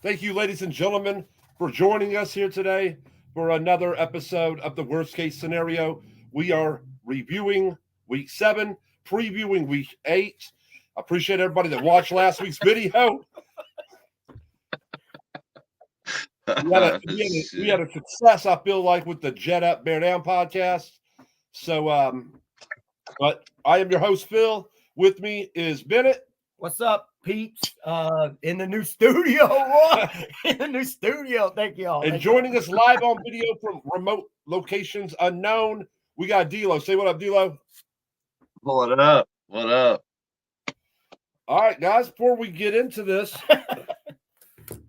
Thank you, ladies and gentlemen, for joining us here today for another episode of the Worst Case Scenario. We are reviewing week 7, previewing week 8. I appreciate everybody that watched last week's video. We had a success, I feel like, with the Jet Up, Bear Down podcast. So, but I am your host, Phil. With me is Bennett. What's up, peeps? In the new studio. In the new studio. Thank you all. And joining us live on video from remote locations unknown, we got D'Lo. Say what up, D'Lo. What up? What up? All right, guys, before we get into this,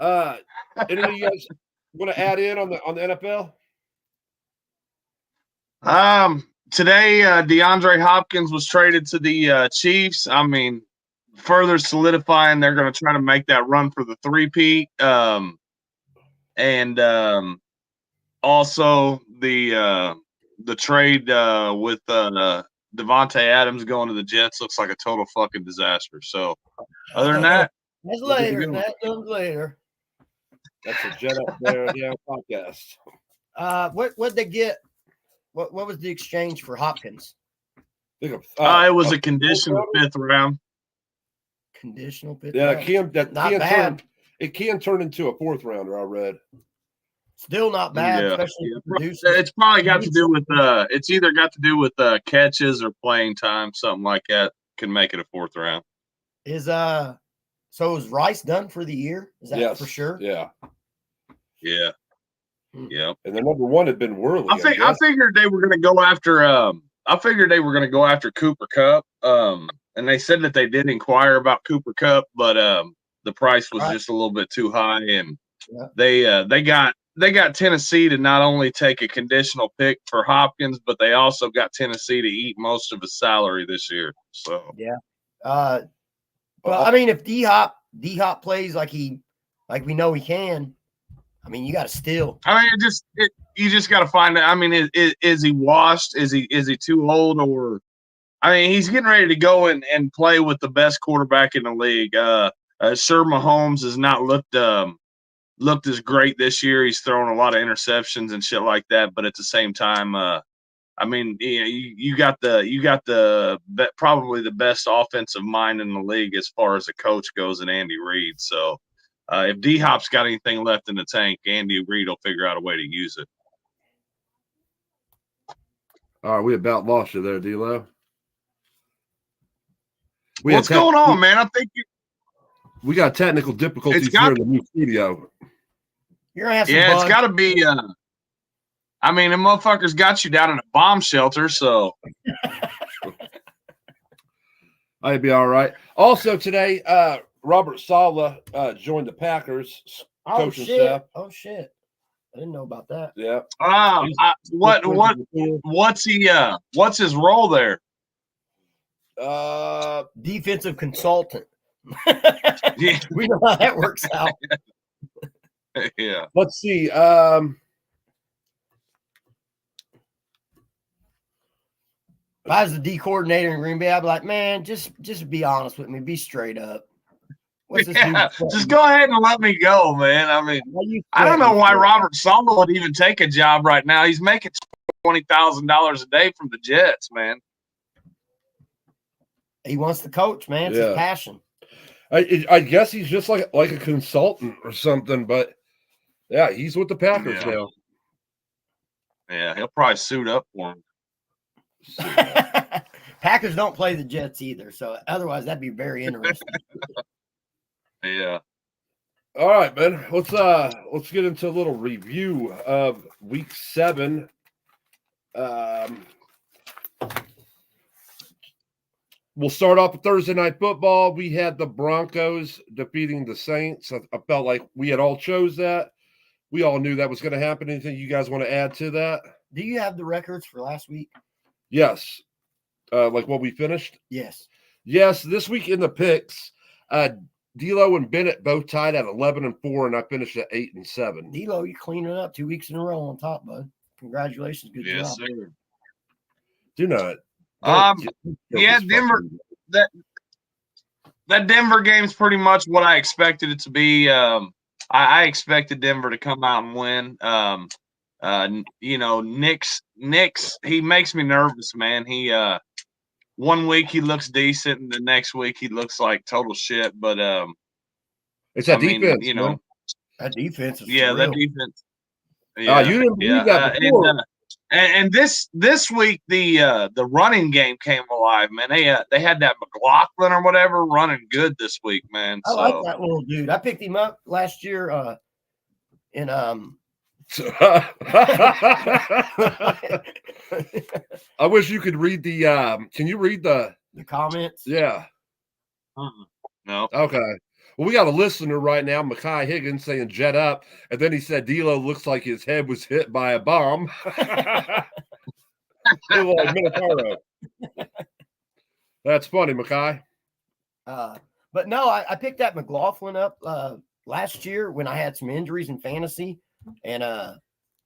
any of you guys want to add in on the NFL? Today, DeAndre Hopkins was traded to the Chiefs. I mean, further solidifying they're going to try to make that run for the three-peat. And also the trade with Devontae Adams going to the Jets looks like a total fucking disaster. So, other than that, that's later. That comes later. That's a Jet Up Bear Down podcast. What'd they get? What was the exchange for Hopkins? It was a conditional 5th round. Conditional 5th round. It can turn into a 4th rounder, I read. Still not bad, especially it's probably got to do with it's either got to do with catches or playing time, something like that can make it a 4th round. So is Rice done for the year? Is that for sure? Yeah. Yeah. Yeah. And the number one had been Worley. I figured they were going to go after Cooper Kupp. And they said that they did inquire about Cooper Kupp, but the price was just a little bit too high, and they got Tennessee to not only take a conditional pick for Hopkins, but they also got Tennessee to eat most of his salary this year. So well, I mean, if D-Hop plays like we know he can, I mean, you got to steal. I mean, you just got to find out. I mean, is he washed? Is he too old? Or, I mean, he's getting ready to go and play with the best quarterback in the league. Sure, Mahomes has not looked as great this year. He's throwing a lot of interceptions and shit like that. But at the same time, I mean, you got probably the best offensive mind in the league as far as a coach goes in Andy Reid. So. If D-Hop's got anything left in the tank, Andy Reid will figure out a way to use it. All right, we about lost you there, D-Lo. What's going on, man? I think we got technical difficulties here in the new studio. You're gonna have some it's got to be. I mean, the motherfuckers got you down in a bomb shelter, so I'd be all right. Also today, Robert Saleh joined the Packers coaching staff. Oh shit! I didn't know about that. Yeah. What's his role there? Defensive consultant. Yeah. We know how that works out. Yeah. Let's see. If I was the D coordinator in Green Bay, I'd be like, man, just be honest with me. Be straight up. Just go ahead and let me go, man. I mean, I don't know why Robert Saleh would even take a job right now. He's making $20,000 a day from the Jets, man. He wants to coach, man. It's his passion. I guess he's just like a consultant or something, but yeah, he's with the Packers now. Yeah, he'll probably suit up for him. Packers don't play the Jets either, so otherwise that'd be very interesting. Yeah. All right, man. Let's get into a little review of week 7. We'll start off with Thursday Night Football. We had the Broncos defeating the Saints. I felt like we had all chose that. We all knew that was going to happen. Anything you guys want to add to that? Do you have the records for last week? Yes. Like what we finished? Yes. Yes. This week in the picks, D'Lo and Bennett both tied at 11-4, and I finished at 8-7. D'Lo, you cleaned it up 2 weeks in a row on top, bud. Congratulations. Good job. Yes, sir. Do not. Denver. That Denver game's pretty much what I expected it to be. I expected Denver to come out and win. You know, Nick's he makes me nervous, man. He 1 week he looks decent, and the next week he looks like total shit. But It's that I mean, defense, you man. know, That defense is yeah, for that real. defense. Yeah, you didn't believe that before. And this week the running game came alive, man. They had that McLaughlin or whatever running good this week, man. I So like that little dude. I picked him up last year in I wish you could read the can you read the comments. Yeah. no. Okay. Well, we got a listener right now, Makai Higgins, saying jet up, and then he said D'Lo looks like his head was hit by a bomb. That's funny, Makai. But no, I picked that McLaughlin up last year when I had some injuries in fantasy, and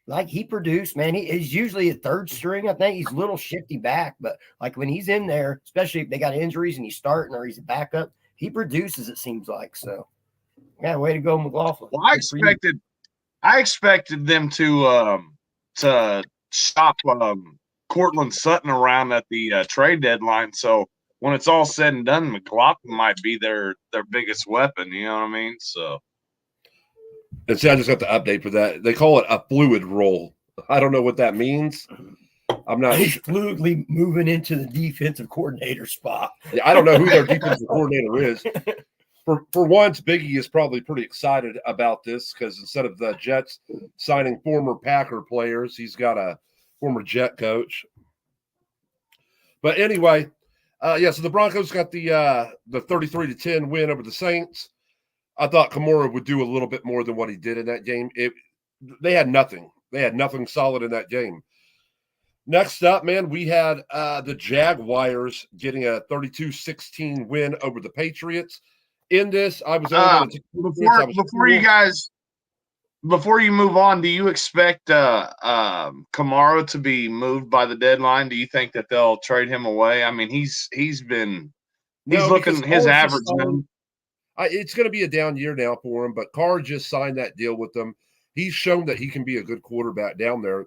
like he produced, man. He's usually a third string. I think he's a little shifty back, but like when he's in there, especially if they got injuries and he's starting or he's a backup, he produces, it seems like. So yeah, way to go, McLaughlin. Well, I expected them to shop Cortland Sutton around at the trade deadline. So when it's all said and done, McLaughlin might be their biggest weapon. You know what I mean? So. And see, I just got the update for that. They call it a fluid roll. I don't know what that means. I'm not. He's fluidly moving into the defensive coordinator spot. Yeah, I don't know who their defensive coordinator is. For once, Biggie is probably pretty excited about this because instead of the Jets signing former Packer players, he's got a former Jet coach. But anyway, so the Broncos got the 33-10 win over the Saints. I thought Kamara would do a little bit more than what he did in that game. They had nothing. They had nothing solid in that game. Next up, man, we had the Jaguars getting a 32-16 win over the Patriots. In this, I was before you move on, do you expect Kamara to be moved by the deadline? Do you think that they'll trade him away? I mean, he's looking his average. It's going to be a down year now for him, but Carr just signed that deal with them. He's shown that he can be a good quarterback down there.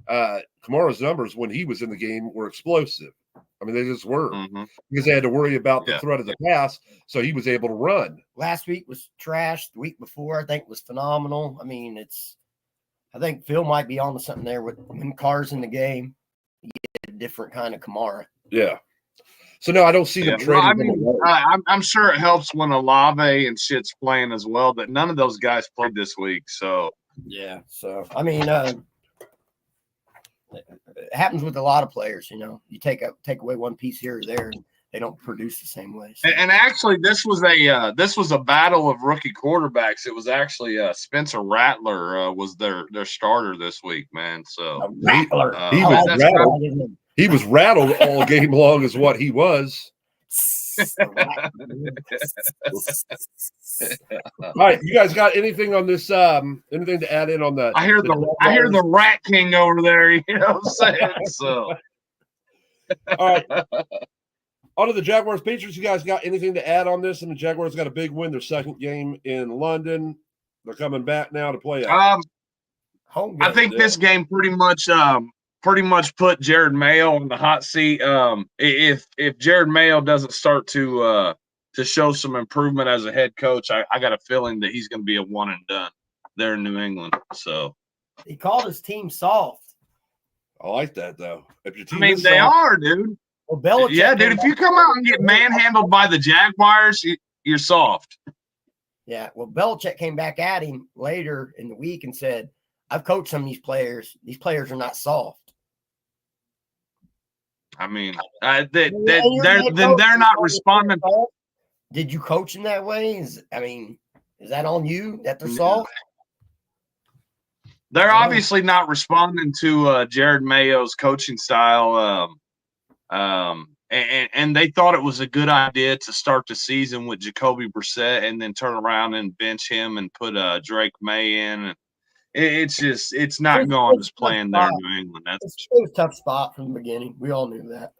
Kamara's numbers when he was in the game were explosive. I mean, they just were because they had to worry about the threat of the pass, so he was able to run. Last week was trash. The week before, I think, was phenomenal. I mean, I think Phil might be on to something there with when Carr's in the game. You get a different kind of Kamara. Yeah. So, no, I don't see them trading him away. I'm sure it helps when Olave and shit's playing as well, but none of those guys played this week. So, yeah. So, I mean, it happens with a lot of players, you know. You take away one piece here or there, and they don't produce the same way. So. And actually, this was a battle of rookie quarterbacks. It was actually Spencer Rattler was their starter this week, man. So Rattler, he was rattled all game long, is what he was. All right, you guys got anything on this? Anything to add in on that? I hear the Rat King over there. You know what I'm saying? So, all right. On to the Jaguars Patriots. You guys got anything to add on this? And the Jaguars got a big win. Their second game in London. They're coming back now to play. Home game, I think this game pretty much put Jared Mayo on the hot seat. If Jared Mayo doesn't start to show some improvement as a head coach, I got a feeling that he's going to be a one and done there in New England. So he called his team soft. I like that though. If your team they are, dude. Well, Belichick, yeah, dude. If you come out and get manhandled by the Jaguars, you're soft. Yeah. Well, Belichick came back at him later in the week and said, "I've coached some of these players. These players are not soft." I mean, they're not responding. Did you coach them that way? Is that on you that they're soft? They're obviously not responding to Jared Mayo's coaching style. And they thought it was a good idea to start the season with Jacoby Brissett and then turn around and bench him and put Drake May in. And it's not going as planned there in New England. It was a tough spot from the beginning. We all knew that.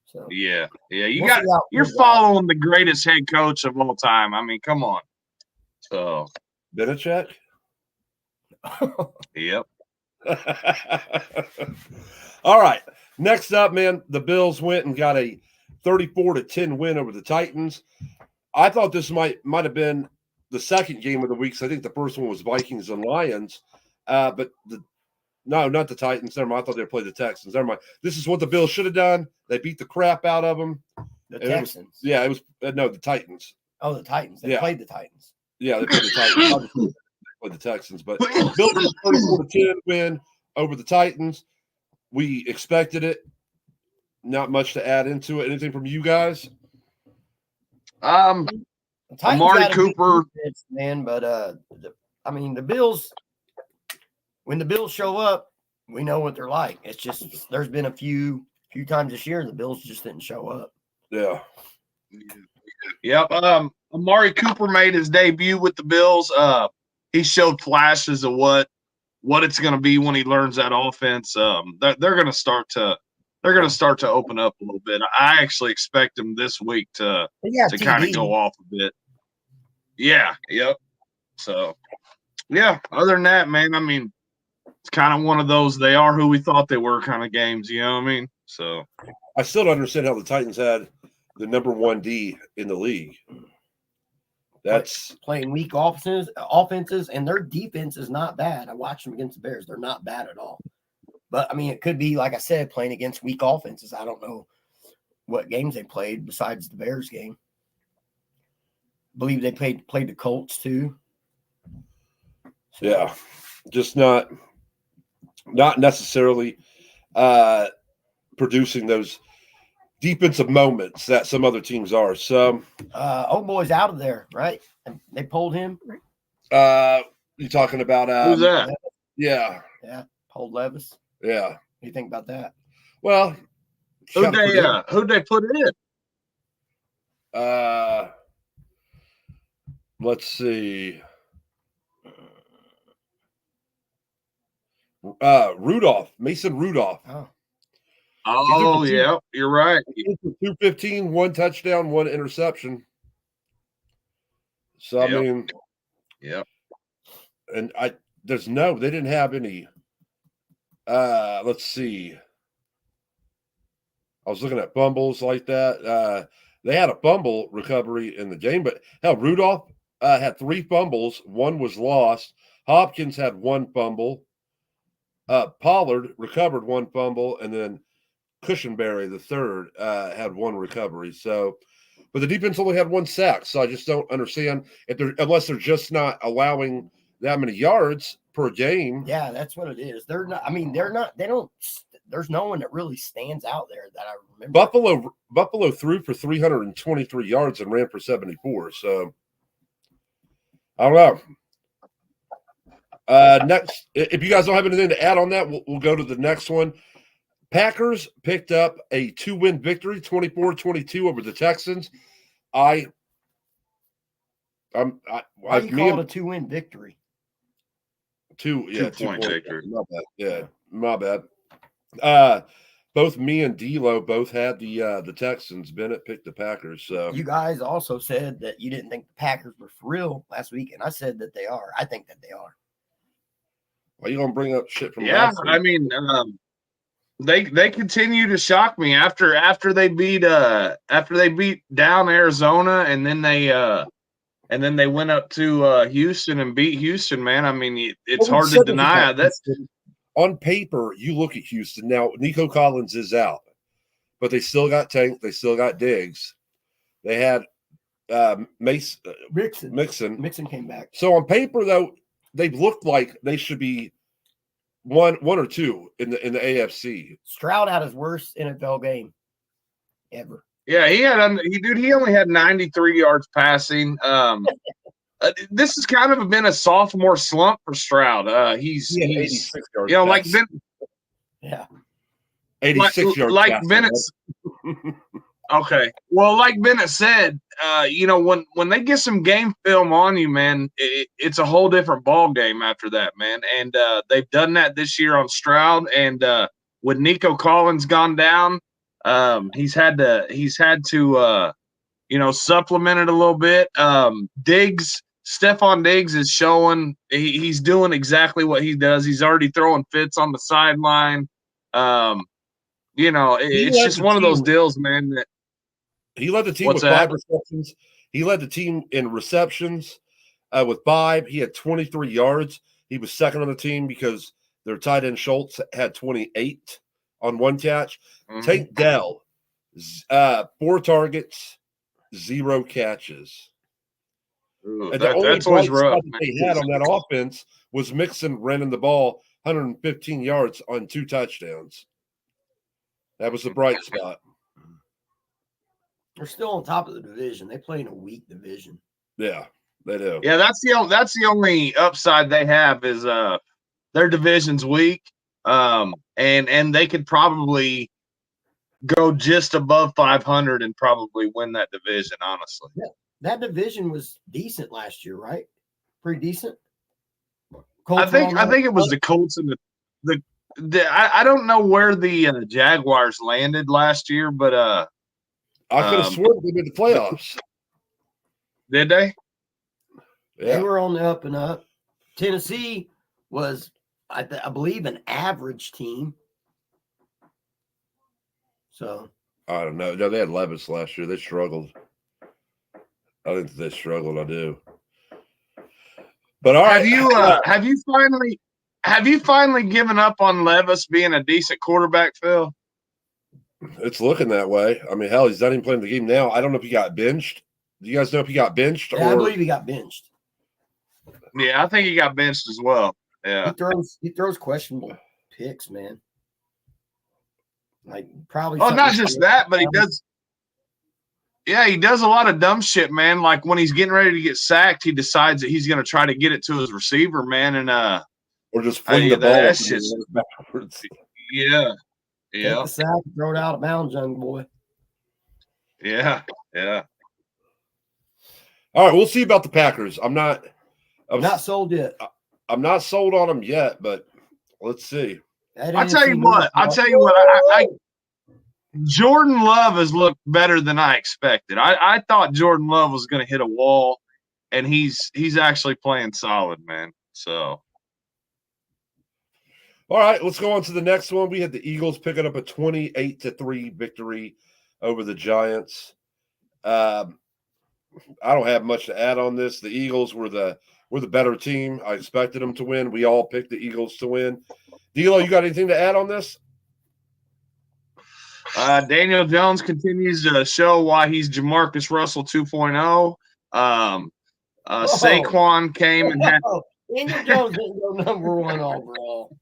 So yeah. You're following the greatest head coach of all time. I mean, come on. So Belichick. Yep. All right. Next up, man, the Bills went and got a 34-10 win over the Titans. I thought this might have been the second game of the week. So I think the first one was Vikings and Lions. But not the Titans. Never mind. I thought they played the Texans. Never mind. This is what the Bills should have done. They beat the crap out of them. The And Texans. it was the Titans. Oh, the Titans. They Yeah. played the Titans. Yeah, they played the Titans. Obviously, they played the Texans, but Bills 34-10 win over the Titans. We expected it. Not much to add into it. Anything from you guys? The Titans Amari got a good Cooper. defense, man, but the Bills. When the Bills show up, we know what they're like. It's just there's been a few times this year the Bills just didn't show up. Yeah. Yep. Amari Cooper made his debut with the Bills. He showed flashes of what it's going to be when he learns that offense. They're going to start to open up a little bit. I actually expect him this week to kind of go off a bit. Yeah. Yep. So, yeah. Other than that, man, I mean, it's kind of one of those they are who we thought they were kind of games. You know what I mean? So I still don't understand how the Titans had the number 1 D in the league. That's playing weak offenses, and their defense is not bad. I watched them against the Bears; they're not bad at all. But I mean, it could be like I said, playing against weak offenses. I don't know what games they played besides the Bears game. I believe they played the Colts too. So, yeah, just not necessarily producing those defensive moments that some other teams are. So, old boy's out of there, right? And they pulled him. you talking about who's that? Yeah, Pulled Levis. yeah. What do you think about that? Well, Who'd they put in? Let's see. Mason Rudolph. Oh, yeah, you're right. 215, 1 touchdown, 1 interception. So, I mean, yep. And they didn't have any. Let's see. I was looking at fumbles like that. They had a fumble recovery in the game, but hell, Rudolph had 3 fumbles. 1 was lost. Hopkins had 1 fumble. Pollard recovered 1 fumble, and then Cushenberry, the third, had 1 recovery. So, but the defense only had 1 sack. So I just don't understand unless they're just not allowing that many yards per game. Yeah, that's what it is. They're not. I mean, they're not. They don't. There's no one that really stands out there that I remember. Buffalo threw for 323 yards and ran for 74. So I don't know. Next, if you guys don't have anything to add on that, we'll go to the next one. Packers picked up a 2-win victory, 24-22 over the Texans. Why you call it a 2-win victory? 2-point victory. My bad. Yeah, my bad. Both me and D'Lo both had the Texans. Bennett picked the Packers. So you guys also said that you didn't think the Packers were for real last week, and I said that they are. I think that they are. Why are you gonna bring up shit from? Yeah, I mean, they continue to shock me after they beat down Arizona, and then they went up to Houston and beat Houston. Man, I mean, it's hard to deny that. On paper, you look at Houston now. Nico Collins is out, but they still got Tank. They still got Diggs. They had Mixon. Mixon came back. So on paper, though, they've looked like they should be one or 2 in the AFC. Stroud had his worst NFL game ever. Yeah, he only had 93 yards passing. This has kind of been a sophomore slump for Stroud. He's 86 yards. like Ben. Yeah, 86 yards. Like Bennett's. Okay. Well, like Bennett said, when they get some game film on you, man, it's a whole different ball game after that, man. And they've done that this year on Stroud. And with Nico Collins gone down, he's had to supplement it a little bit. Diggs Stephon Diggs is showing he's doing exactly what he does. He's already throwing fits on the sideline. It's just one of those deals, man. That he led the team What's with 5 that? receptions. He led the team in receptions with 5. He had 23 yards. He was second on the team because their tight end Schultz had 28 on 1 catch. Tank Dell, 4 targets, 0 catches. Ooh, And the only that's always bright spot rough. that they had on that offense was Mixon running the ball 115 yards on 2 touchdowns. That was the bright spot. They're still on top of the division. They play in a weak division. Yeah, they do. Yeah, that's the only upside they have is their division's weak, and they could probably go just above 500 and probably win that division. Honestly, Yeah, that division was decent last year, right? Pretty decent. I think it was the Colts and I don't know where the Jaguars landed last year, but I could have sworn they made the playoffs. Did they? Yeah. They were on the up and up. Tennessee was, I believe, an average team. So I don't know. No, they had Levis last year. They struggled. I think they struggled. I do. But all right, have you finally given up on Levis being a decent quarterback, Phil? it's looking that way. I mean, hell, he's not even playing the game now. I don't know if he got benched. Do you guys know if he got benched? yeah, I believe he got benched. Yeah, I think he got benched as well. Yeah, He throws questionable picks, man. Like probably. Oh, not just that, but he does. Yeah, he does a lot of dumb shit, man. Like when he's getting ready to get sacked, he decides that he's going to try to get it to his receiver, man, and or just fling the ball that's just backwards. Yeah, Take the sack, throw it out of bounds, young boy. Yeah. All right, we'll see about the Packers. I'm not sold yet. I'm not sold on them yet, but let's see. I'll tell you what. I Jordan Love has looked better than I expected. I thought Jordan Love was going to hit a wall, and he's actually playing solid, man. So, all right, let's go on to the next one. We had the Eagles picking up a 28-3 victory over the Giants. I don't have much to add on this. The Eagles were the better team. I expected them to win. We all picked the Eagles to win. D'Lo, you got anything to add on this? Daniel Jones continues to show why he's Jamarcus Russell 2.0. Saquon came and had Daniel Jones didn't go number 1 overall.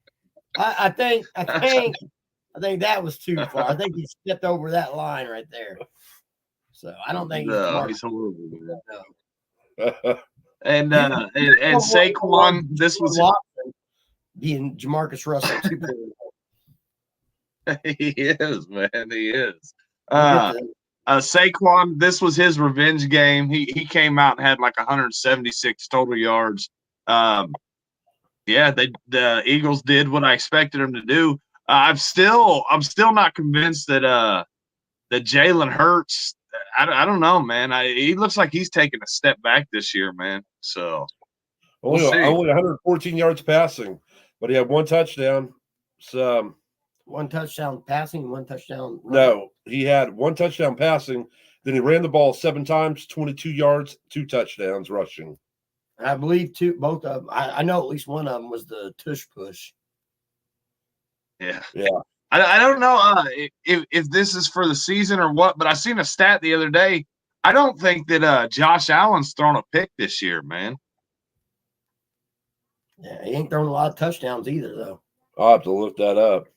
I think that was too far. I think he stepped over that line right there. So I don't think he's horrible. And Saquon, this was being Jamarcus Russell 2.0. He is, man. He is. Saquon, this was his revenge game. He came out and had like 176 total yards. The Eagles did what I expected them to do. I'm still not convinced that Jalen Hurts. I don't know, man. He looks like he's taking a step back this year, man. So only 114 yards passing, but he had 1 touchdown. So 1 touchdown passing, 1 touchdown running. No, he had 1 touchdown passing. Then he ran the ball 7 times, 22 yards, 2 touchdowns rushing. I believe both of them. I know at least one of them was the tush push. Yeah. Yeah. I don't know if this is for the season or what, but I seen a stat the other day. I don't think that Josh Allen's thrown a pick this year, man. Yeah, he ain't thrown a lot of touchdowns either, though. I'll have to look that up.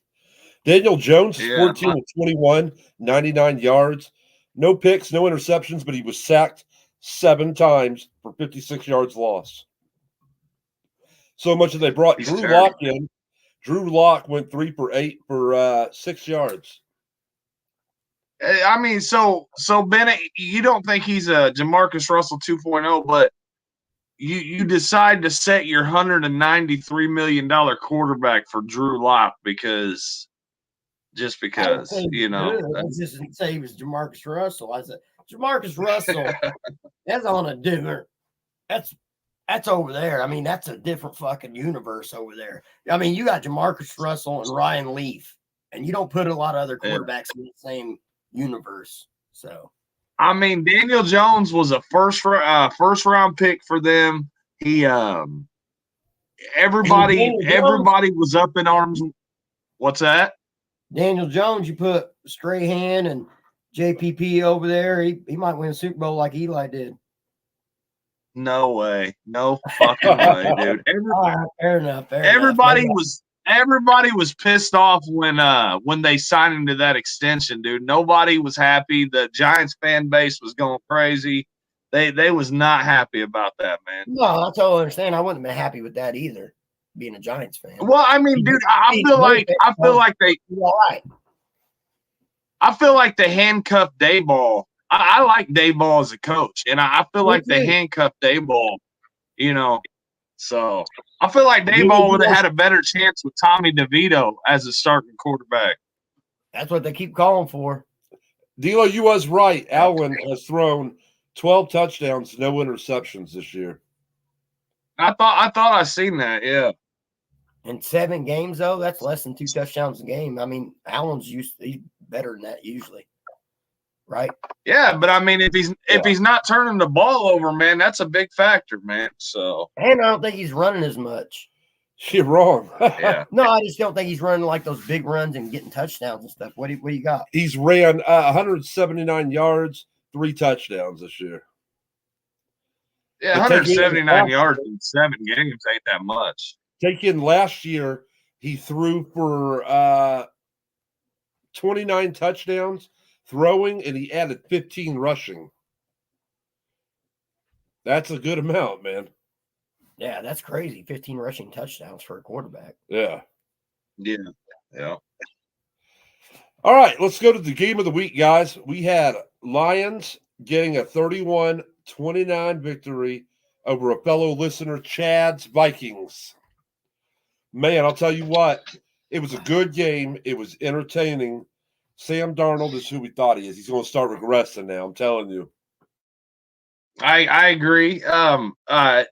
Daniel Jones, 14 of 21, 99 yards. No picks, no interceptions, but he was sacked 7 times for 56 yards lost. So much that they brought Drew Lock in. Drew Lock went 3 for 8 for 6 yards. I mean, so Bennett, you don't think he's a Jamarcus Russell 2.0, but you decide to set your $193 million quarterback for Drew Lock because you know. I just didn't say he was Jamarcus Russell. I said Jamarcus Russell. That's on a different. That's That's over there. I mean, that's a different fucking universe over there. I mean, you got Jamarcus Russell and Ryan Leaf, and you don't put a lot of other Yeah. quarterbacks in the same universe. So I mean, Daniel Jones was a first round pick for them. He everybody was up in arms. What's that? Daniel Jones, you put Strahan and JPP over there, he might win a Super Bowl like Eli did. No way. No fucking way, dude. All right, fair enough. Everybody was pissed off when they signed him to that extension, dude. Nobody was happy. The Giants fan base was going crazy. They was not happy about that, man. No, I totally understand. I wouldn't have been happy with that either, being a Giants fan. Well, I mean, dude, I feel like they all right. I feel like they handcuffed Dayball. I like Dayball as a coach, and I feel like they handcuffed Dayball, you know. So I feel like Dayball would have had a better chance with Tommy DeVito as a starting quarterback. That's what they keep calling for. D'Lo, you was right. Allen has thrown 12 touchdowns, no interceptions this year. I thought I seen that, yeah. In 7 games, though, that's less than 2 touchdowns a game. I mean, Allen's he's better than that usually, right? Yeah, but I mean, if he's not turning the ball over, man, that's a big factor, man. So, and I don't think he's running as much. You're wrong. Yeah. No, I just don't think he's running like those big runs and getting touchdowns and stuff. What do you got? He's ran 179 yards, 3 touchdowns this year. Yeah, 179 yards in 7 games ain't that much. Taking last year, he threw for 29 touchdowns throwing, and he added 15 rushing. That's a good amount, man. Yeah, that's crazy. 15 rushing touchdowns for a quarterback. Yeah. Yeah. All right, let's go to the game of the week, guys. We had Lions getting a 31-29 victory over a fellow listener, Chad's Vikings. Man, I'll tell you what, it was a good game. It was entertaining. Sam Darnold is who we thought he is. He's going to start regressing now, I'm telling you. I agree. I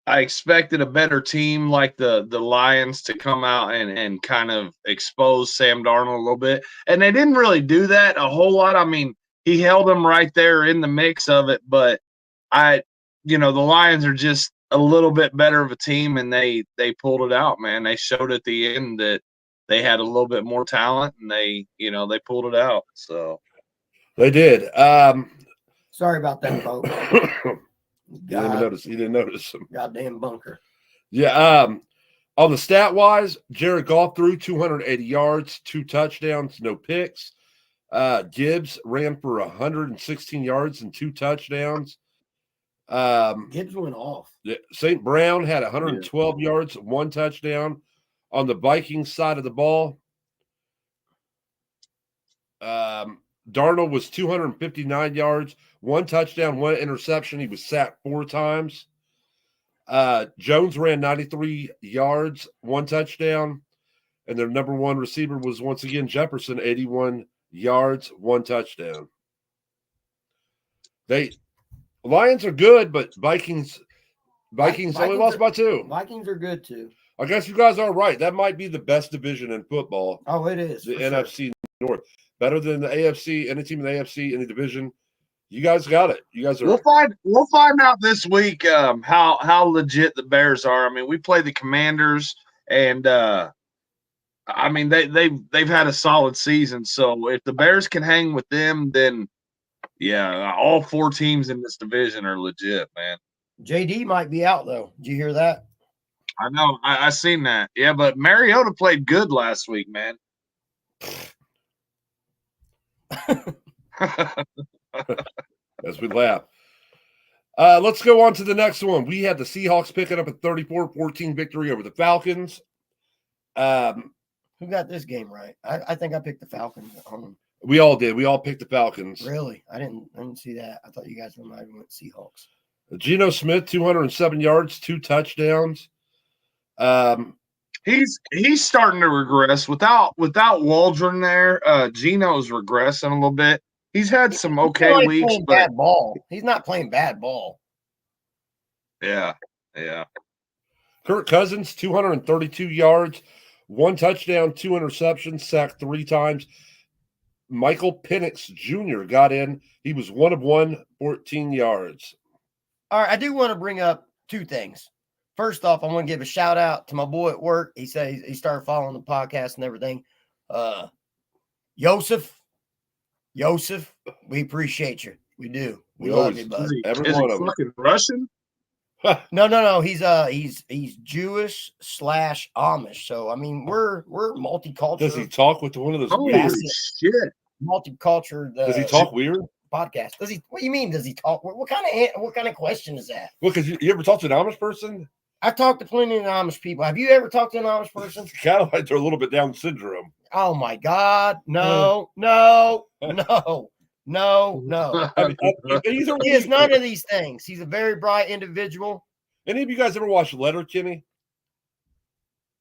expected a better team like the Lions to come out and kind of expose Sam Darnold a little bit. And they didn't really do that a whole lot. I mean, he held them right there in the mix of it, but the Lions are just a little bit better of a team, and they pulled it out, man. They showed at the end that they had a little bit more talent, and they pulled it out. So they did. Sorry about that, folks. He didn't notice him. Goddamn bunker. Yeah. On the stat wise, Jared Goff threw 280 yards, 2 touchdowns, no picks. Gibbs ran for 116 yards and 2 touchdowns. Gibbs went off. St. Brown had 112 yards, 1 touchdown. On the Vikings side of the ball, Darnold was 259 yards, 1 touchdown, 1 interception. He was sacked 4 times. Jones ran 93 yards, 1 touchdown. And their number 1 receiver was once again Jefferson, 81 yards, 1 touchdown. Lions are good, but Vikings only lost by 2. Vikings are good too. I guess you guys are right. That might be the best division in football. Oh, it is. The NFC North. Better than the AFC, any team in the AFC, any division. You guys got it. You guys are. We'll find out this week how legit the Bears are. I mean, we play the Commanders, and I mean they've had a solid season. So if the Bears can hang with them, then yeah, all 4 teams in this division are legit, man. JD might be out though. Did you hear that? I know. I seen that. Yeah, but Mariota played good last week, man. As we laugh. Let's go on to the next one. We had the Seahawks picking up a 34-14 victory over the Falcons. Who got this game right? I think I picked the Falcons at home. We all did. We all picked the Falcons. Really? I didn't see that. I thought you guys might have went Seahawks. Geno Smith, 207 yards, 2 touchdowns. He's starting to regress without Waldron there. Geno's regressing a little bit. He's had some He's okay not weeks, playing but bad ball. He's not playing bad ball. yeah. Kirk Cousins, 232 yards, 1 touchdown, 2 interceptions, sacked 3 times. Michael Penix Jr. got in. He was 1 of 1, 14 yards. All right, I do want to bring up 2 things. First off, I want to give a shout out to my boy at work. He said he started following the podcast and everything. Joseph, we appreciate you. We do. We love always you, bud. Every Is one he of them. fucking Russian? No. He's Jewish / Amish. So I mean, we're multicultural. Does he talk with one of those Holy weird? shit! Multicultural. Does he talk weird? Podcast? Does he? What do you mean? Does he talk? What kind of question is that? Well, because you ever talk to an Amish person? I talked to plenty of Amish people. Have you ever talked to an Amish person? It's kind of like they're a little bit Down syndrome. Oh my God! No. I mean, he's a He is none of these things. He's a very bright individual. Any of you guys ever watch Letterkenny?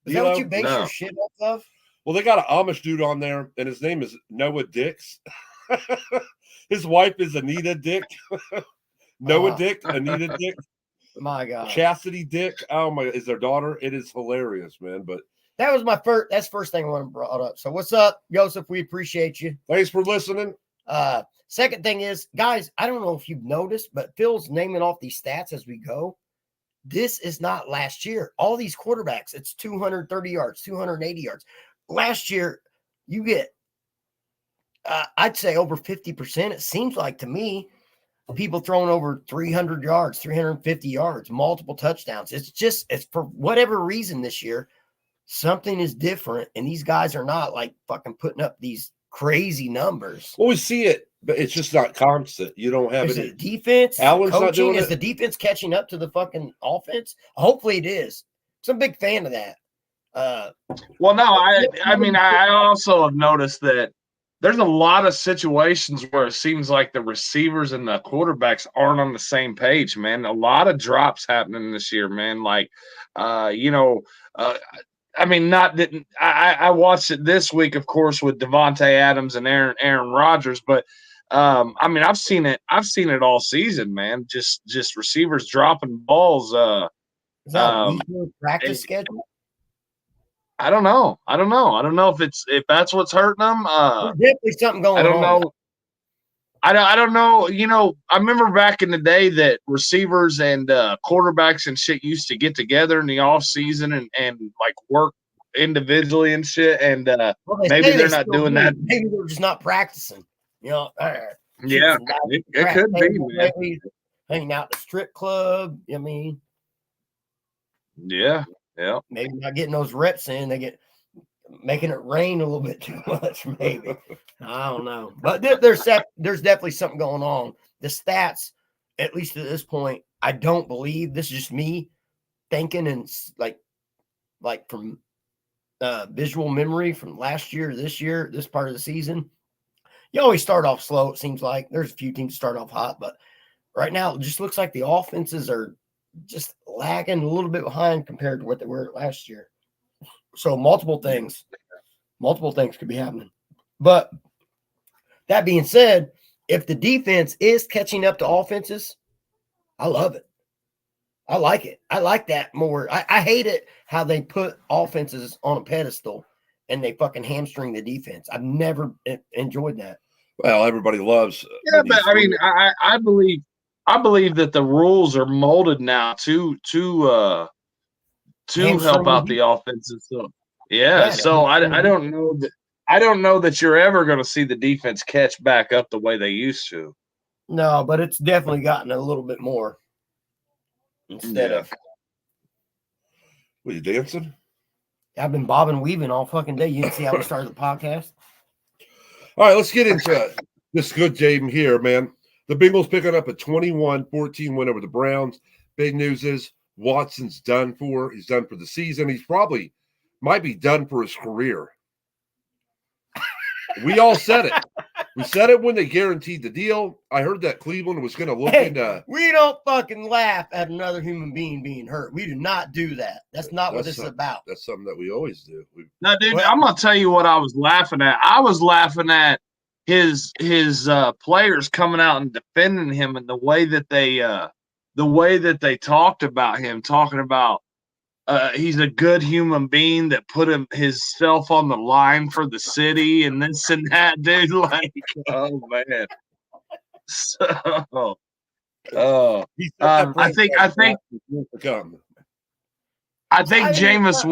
Is that what you D'Lo? base No. your shit off of? Well, they got an Amish dude on there, and his name is Noah Dix. His wife is Anita Dick. Noah Oh. Dick, Anita Dick, My God, Chastity Dick. Oh my, is their daughter? It is hilarious, man. But that was my first. That's the first thing I want to brought up. So what's up, Joseph? We appreciate you. thanks for listening. Second thing is, guys, I don't know if you've noticed, but Phil's naming off these stats as we go. This is not last year. All these quarterbacks, it's 230 yards, 280 yards. Last year, you get, I'd say over 50%. It seems like to me, people throwing over 300 yards, 350 yards, multiple touchdowns. It's for whatever reason this year, something is different. And these guys are not like fucking putting up these crazy numbers. Well, we see it, but it's just not constant. You don't have Is any. it defense? Allen's not coaching? doing Is it? the defense catching up to the fucking offense? Hopefully it is. I'm a big fan of that. Well, no, I mean, I also have noticed that there's a lot of situations where it seems like the receivers and the quarterbacks aren't on the same page, man. A lot of drops happening this year, man. Like, I mean, not that I watched it this week, of course, with Devontae Adams and Aaron Rodgers, but I mean, I've seen it all season, man. Just receivers dropping balls. Is that a weekly practice schedule? I don't know. I don't know if that's what's hurting them. There's definitely something going on. I don't know. I don't know. You know, I remember back in the day that receivers and quarterbacks and shit used to get together in the off season and like work individually and shit. And Well, they maybe say they're they not still doing do. that. Maybe they're just not practicing. You know, Yeah, it could be, man. Maybe hanging out at the strip club. I mean, Yeah. maybe not getting those reps in. They get making it rain a little bit too much. Maybe I don't know, but there's definitely something going on. The stats, at least at this point, I don't believe. This is just me thinking and like from visual memory from last year to this year, this part of the season. You always start off slow. It seems like there's a few teams start off hot, but right now it just looks like the offenses are just lagging a little bit behind compared to what they were last year. So multiple things could be happening. But that being said, if the defense is catching up to offenses, I love it. I like it. I like that more. I hate it how they put offenses on a pedestal and they fucking hamstring the defense. I've never enjoyed that. Well, everybody loves. Yeah, but I mean, I believe that the rules are molded now to help out the offensive stuff. Yeah, so I don't know that you're ever going to see the defense catch back up the way they used to. No, but it's definitely gotten a little bit more instead of. Were you dancing? I've been bobbing and weaving all fucking day. You didn't see how we started the podcast? All right, let's get into this good game here, man. The Bengals picking up a 21-14 win over the Browns. Big news is Watson's done for. He's done for the season. He's probably might be done for his career. We all said it. We said it when they guaranteed the deal. I heard that Cleveland was going to look into. We don't fucking laugh at another human being being hurt. We do not do that. That's not what this is about. That's something that we always do. No, dude, I'm going to tell you what I was laughing at. I was laughing at his players coming out and defending him, and the way that they talked about him, talking about he's a good human being that put himself on the line for the city and this and that, dude. Like, oh man. So, I think Jameis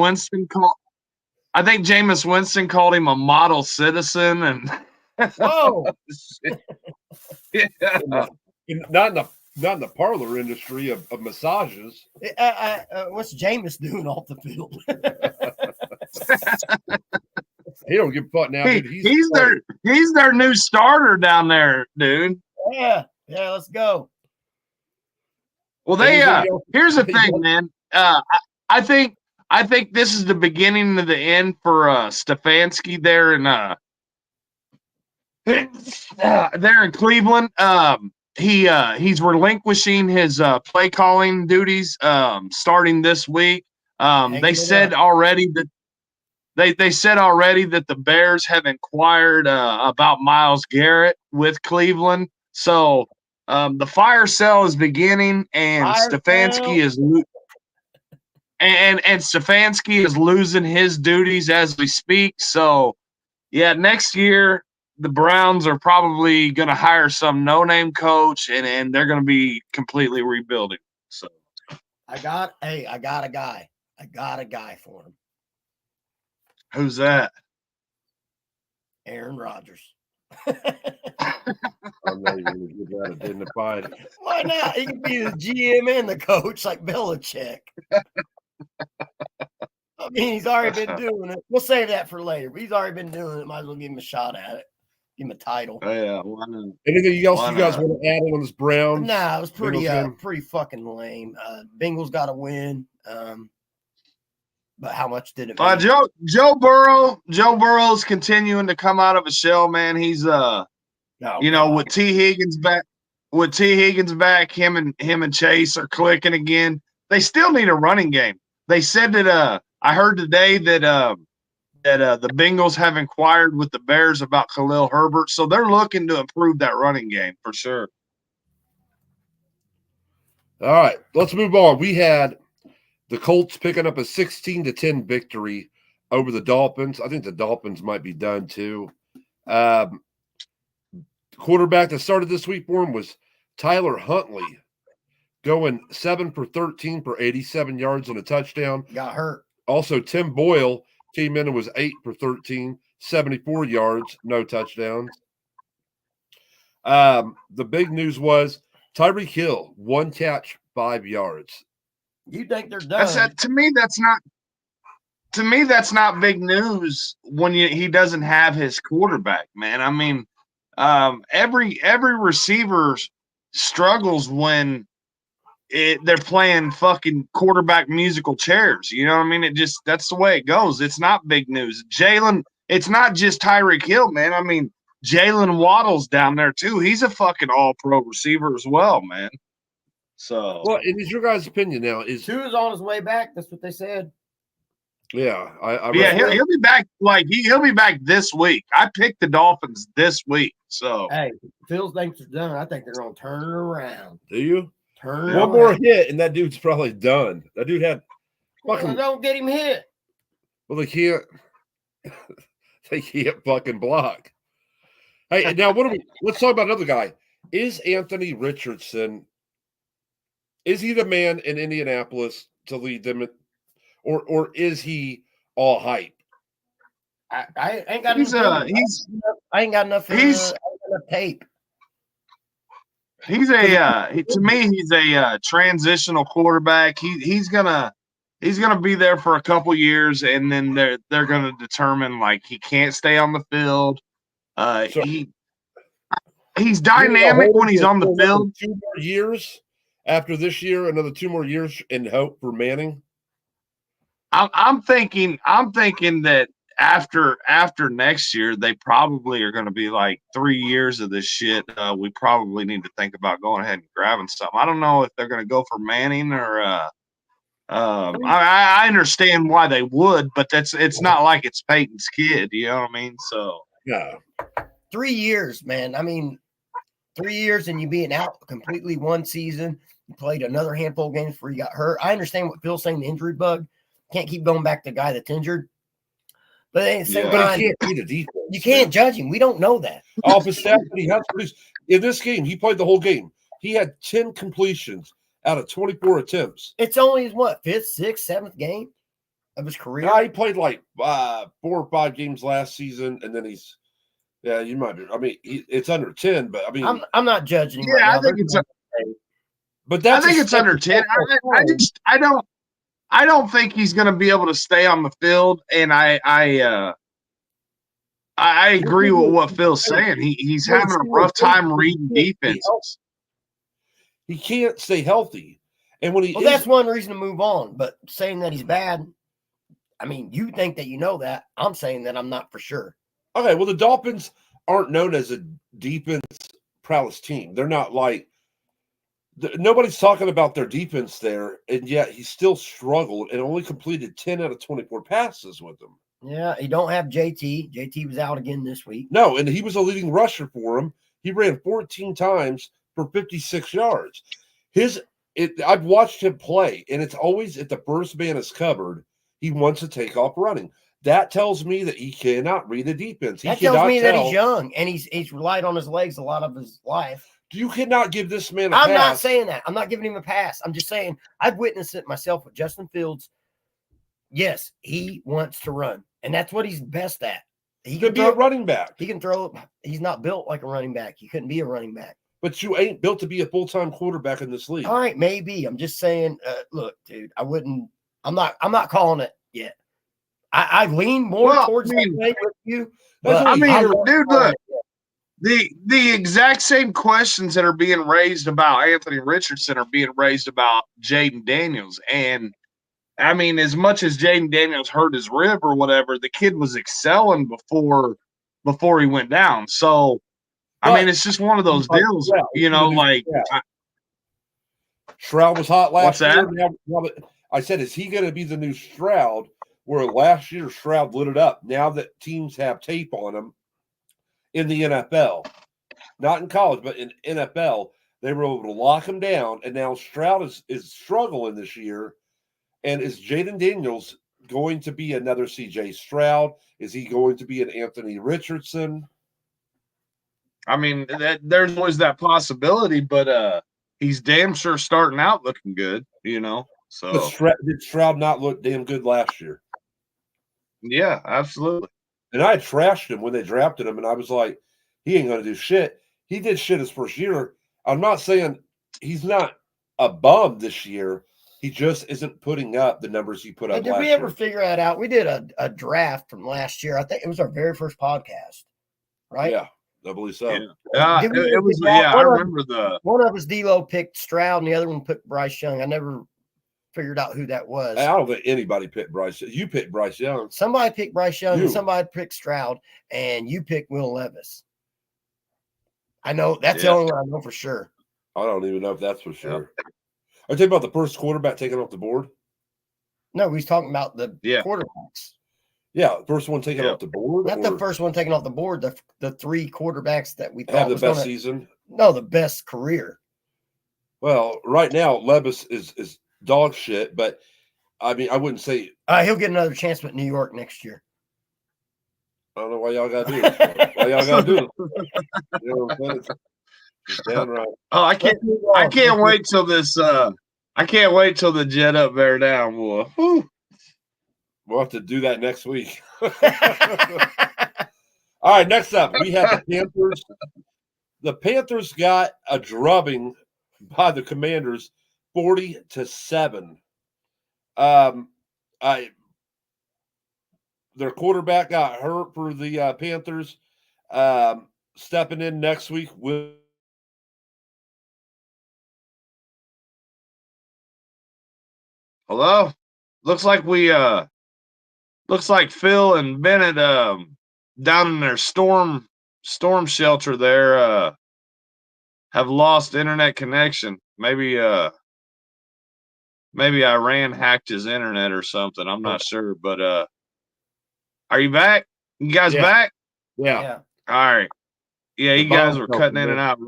Winston called him a model citizen, and Whoa. yeah. Not in the parlor industry of massages. What's Jameis doing off the field? He don't give a fuck now, dude. He's their new starter down there, dude. Yeah, let's go. Well, here's the thing, man. I think this is the beginning of the end for Stefanski there in Cleveland. He's relinquishing his play calling duties starting this week. They said already that the Bears have inquired about Myles Garrett with Cleveland. So the fire sale is beginning, and Stefanski is losing his duties as we speak. So yeah, next year the Browns are probably going to hire some no-name coach, and they're going to be completely rebuilding. So I got a guy. I got a guy for him. Who's that? Aaron Rodgers. I'm not even going to get that identified. Why not? He can be the GM and the coach like Belichick. I mean, he's already been doing it. We'll save that for later. But he's already been doing it. Might as well give him a shot at it. Give him a title. Oh, yeah. Anything else you guys want to add on this Browns? Nah, it was pretty fucking lame. Bengals got to win. But how much did it make? Joe Burrow's continuing to come out of a shell, man. He's with T. Higgins back, him and Chase are clicking again. They still need a running game. They said that I heard today that the Bengals have inquired with the Bears about Khalil Herbert, so they're looking to improve that running game for sure. All right, let's move on. We had the Colts picking up a 16-10 victory over the Dolphins. I think the Dolphins might be done too. Quarterback that started this week for him was Tyler Huntley, going 7 for 13 for 87 yards and a touchdown. Got hurt. Also, Tim Boyle came in and was 8 for 13, 74 yards, no touchdowns. The big news was Tyreek Hill, 1 catch, 5 yards. You think they're done? To me, that's not big news when he doesn't have his quarterback, man. I mean, every receiver struggles when they're playing fucking quarterback musical chairs. You know what I mean? That's the way it goes. It's not big news. It's not just Tyreek Hill, man. I mean, Jalen Waddle's down there too. He's a fucking all-pro receiver as well, man. So, well, it is your guys' opinion now. Tua's on his way back? That's what they said. Yeah, he'll be back. Like he'll be back this week. I picked the Dolphins this week. So, hey, Phil's thinks they're done. I think they're gonna turn it around. Do you? Turn one more hit, and that dude's probably done. That dude had fucking. Don't get him hit. Well, they can't. They can't fucking block. Hey, now let's talk about another guy. Is Anthony Richardson? Is he the man in Indianapolis to lead them, or is he all hype? I ain't got enough tape. He's to me he's a transitional quarterback. He's gonna be there for a couple years, and then they're gonna determine like he can't stay on the field. He's dynamic when he's on the field. 2 more years. After this year, another 2 more years in hope for Manning. I'm thinking that after next year, they probably are going to be like 3 years of this shit. We probably need to think about going ahead and grabbing something. I don't know if they're going to go for Manning or. I understand why they would, but it's not like it's Peyton's kid. You know what I mean? So yeah. 3 years, man. I mean, 3 years and you being out completely one season. You played another handful of games before you got hurt. I understand what Phil's saying, the injury bug. Can't keep going back to the guy that's injured. But at the same Yeah. But time, he can't beat a defense. you can't man. judge him. We don't know that. Off his stats that he has produced in this game, he played the whole game. He had 10 completions out of 24 attempts. It's only his what, 5th, 6th, 7th game of his career. Now, he played like 4 or 5 games last season, and then he's you might be. I mean, it's under 10, but I mean, I'm not judging him. Yeah, right I now. think it's. but I that's think a it's under step 10. I don't think he's going to be able to stay on the field, and I agree with what Phil's saying. He's having a rough time reading defenses. He can't stay healthy, and when he Well, that's one reason to move on. But saying that he's bad, I mean, you think that you know that. I'm saying that I'm not for sure. okay. Well, the Dolphins aren't known as a defense prowess team. They're not like nobody's talking about their defense there, and yet he still struggled and only completed 10 out of 24 passes with them. Yeah, you don't have JT. JT was out again this week. No, and he was a leading rusher for him. He ran 14 times for 56 yards. I've watched him play, and it's always if the first man is covered, he wants to take off running. That tells me that he cannot read a defense. That tells me that he's young and he's relied on his legs a lot of his life. You cannot give this man a I'm pass. not saying that. I'm not giving him a pass. I'm just saying I've witnessed it myself with Justin Fields. Yes, he wants to run, and that's what he's best at. He could be a running back. He can throw. He's not built like a running back. He couldn't be a running back. But you ain't built to be a full-time quarterback in this league. All right, maybe. I'm just saying. Look, dude, I wouldn't. I'm not calling it yet. I lean more towards that way with you. That's But what I mean, don't dude, look. The exact same questions that are being raised about Anthony Richardson are being raised about Jaden Daniels. And I mean, as much as Jaden Daniels hurt his rib or whatever, the kid was excelling before he went down. So, I mean, it's just one of those deals, you know, like Stroud was hot last What's year. that? Now, I said, is he going to be the new Stroud? Where last year Stroud lit it up. Now that teams have tape on him in the NFL, not in college, but in NFL, they were able to lock him down. And now Stroud is struggling this year. And is Jaden Daniels going to be another CJ Stroud? Is he going to be an Anthony Richardson? I mean, there's always that possibility, but he's damn sure starting out looking good, you know. So Did Stroud not look damn good last year? Yeah, absolutely. And I had trashed him when they drafted him, and I was like, he ain't going to do shit. He did shit his first year. I'm not saying he's not a bum this year. He just isn't putting up the numbers he put up last year. Did we ever figure that out? We did a draft from last year. I think it was our very first podcast, right? Yeah, I believe so. Yeah. It was. Yeah, I remember one of us. D'Lo picked Stroud, and the other one picked Bryce Young. I never figured out who that was. I don't think anybody picked Bryce. You picked Bryce Young. Somebody picked Bryce Young, and somebody picked Stroud, and you picked Will Levis. I know that's the only one I know for sure. I don't even know if that's for sure. Are you talking about the first quarterback taken off the board? No, he's talking about the quarterbacks. Yeah, first one taken off the board. Not the first one taken off the board. The 3 quarterbacks that we thought have the best season. No, the best career. Well, right now Levis is dog shit, but I mean, I wouldn't say he'll get another chance with New York next year. I don't know why y'all got to do this. Why y'all got to do this? You know what I'm saying? It's downright. Oh, I can't wait till this. I can't wait till the jet up, bear down, boy. Whew. We'll have to do that next week. All right, next up, we have the Panthers. The Panthers got a drubbing by the Commanders, 40-7. Their quarterback got hurt for the Panthers. Stepping in next week with Hello. Looks like Phil and Bennett down in their storm shelter there have lost internet connection. Maybe Iran hacked his internet or something. I'm not sure, but are you back? You guys back? Yeah. All right. Yeah, The you guys bomb were fell cutting from in and there. out.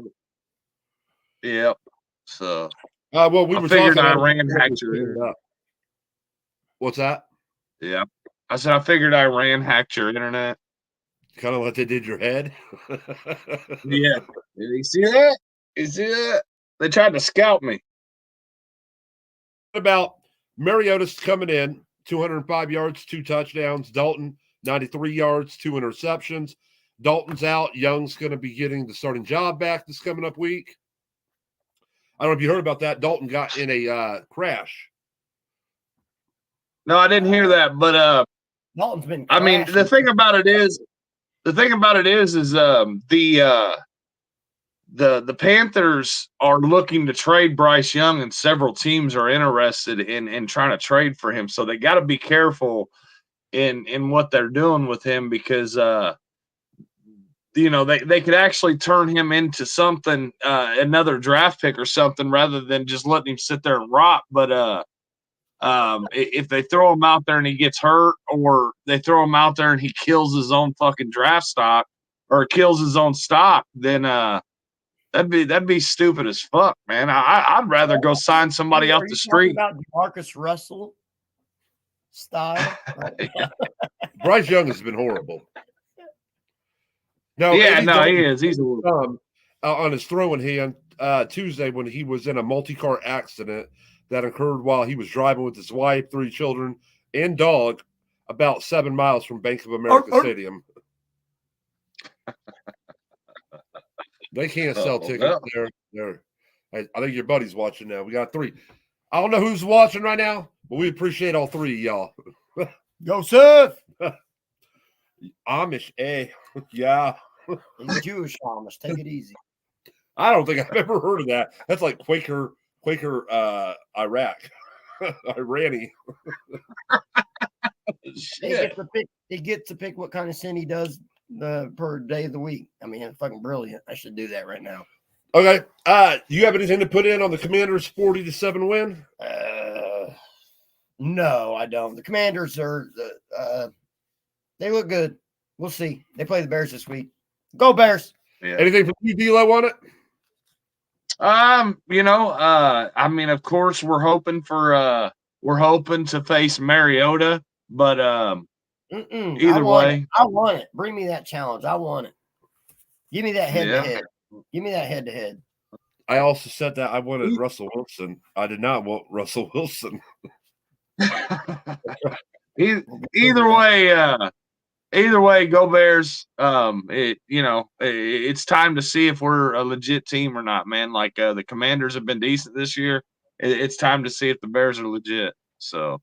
Yep. So Well, we I were figured talking I about ran hacked your internet. What's that? Yeah. I said I figured I ran hacked your internet. Kind of like they did your head. Yeah. Did you see that? You see that? They tried to scout me. About Mariota's coming in, 205 yards, 2 touchdowns. Dalton, 93 yards, 2 interceptions. Dalton's out. Young's going to be getting the starting job back this coming up week. I don't know if you heard about that. Dalton got in a crash. No, I didn't hear that, but Dalton's been. I mean, the thing about it is the Panthers are looking to trade Bryce Young, and several teams are interested in trying to trade for him. So they got to be careful in what they're doing with him, because they could actually turn him into something, another draft pick or something, rather than just letting him sit there and rot. But if they throw him out there and he gets hurt, or they throw him out there and he kills his own fucking draft stock or kills his own stock, then that'd be stupid as fuck, man. I'd rather go sign somebody off the street. About Marcus Russell style. Bryce Young has been horrible. No, yeah, no, he is. He's on his throwing hand Tuesday when he was in a multi-car accident that occurred while he was driving with his wife, 3 children, and dog about 7 miles from Bank of America Stadium. They can't sell tickets there. I think your buddy's watching now. We got 3. I don't know who's watching right now, but we appreciate all 3 of y'all. Go Seth. Amish, yeah. He's Jewish Amish. Take it easy. I don't think I've ever heard of that. That's like Quaker Iraq. Irani. He gets to pick what kind of sin he does per day of the week. I mean, it's fucking brilliant. I should do that right now. Okay. You have anything to put in on the Commanders' 40-7 win? No, I don't. The Commanders are they look good. We'll see. They play the Bears this week. Go Bears. Yeah. Anything from you, D-Lo, on it? I mean, of course, we're hoping to face Mariota, but either way, I want it. Bring me that challenge. I want it. Give me that head to head. Give me that head to head. I also said that I wanted Russell Wilson. I did not want Russell Wilson. Either way, go Bears. It's time to see if we're a legit team or not, man. Like the Commanders have been decent this year. It's time to see if the Bears are legit. So,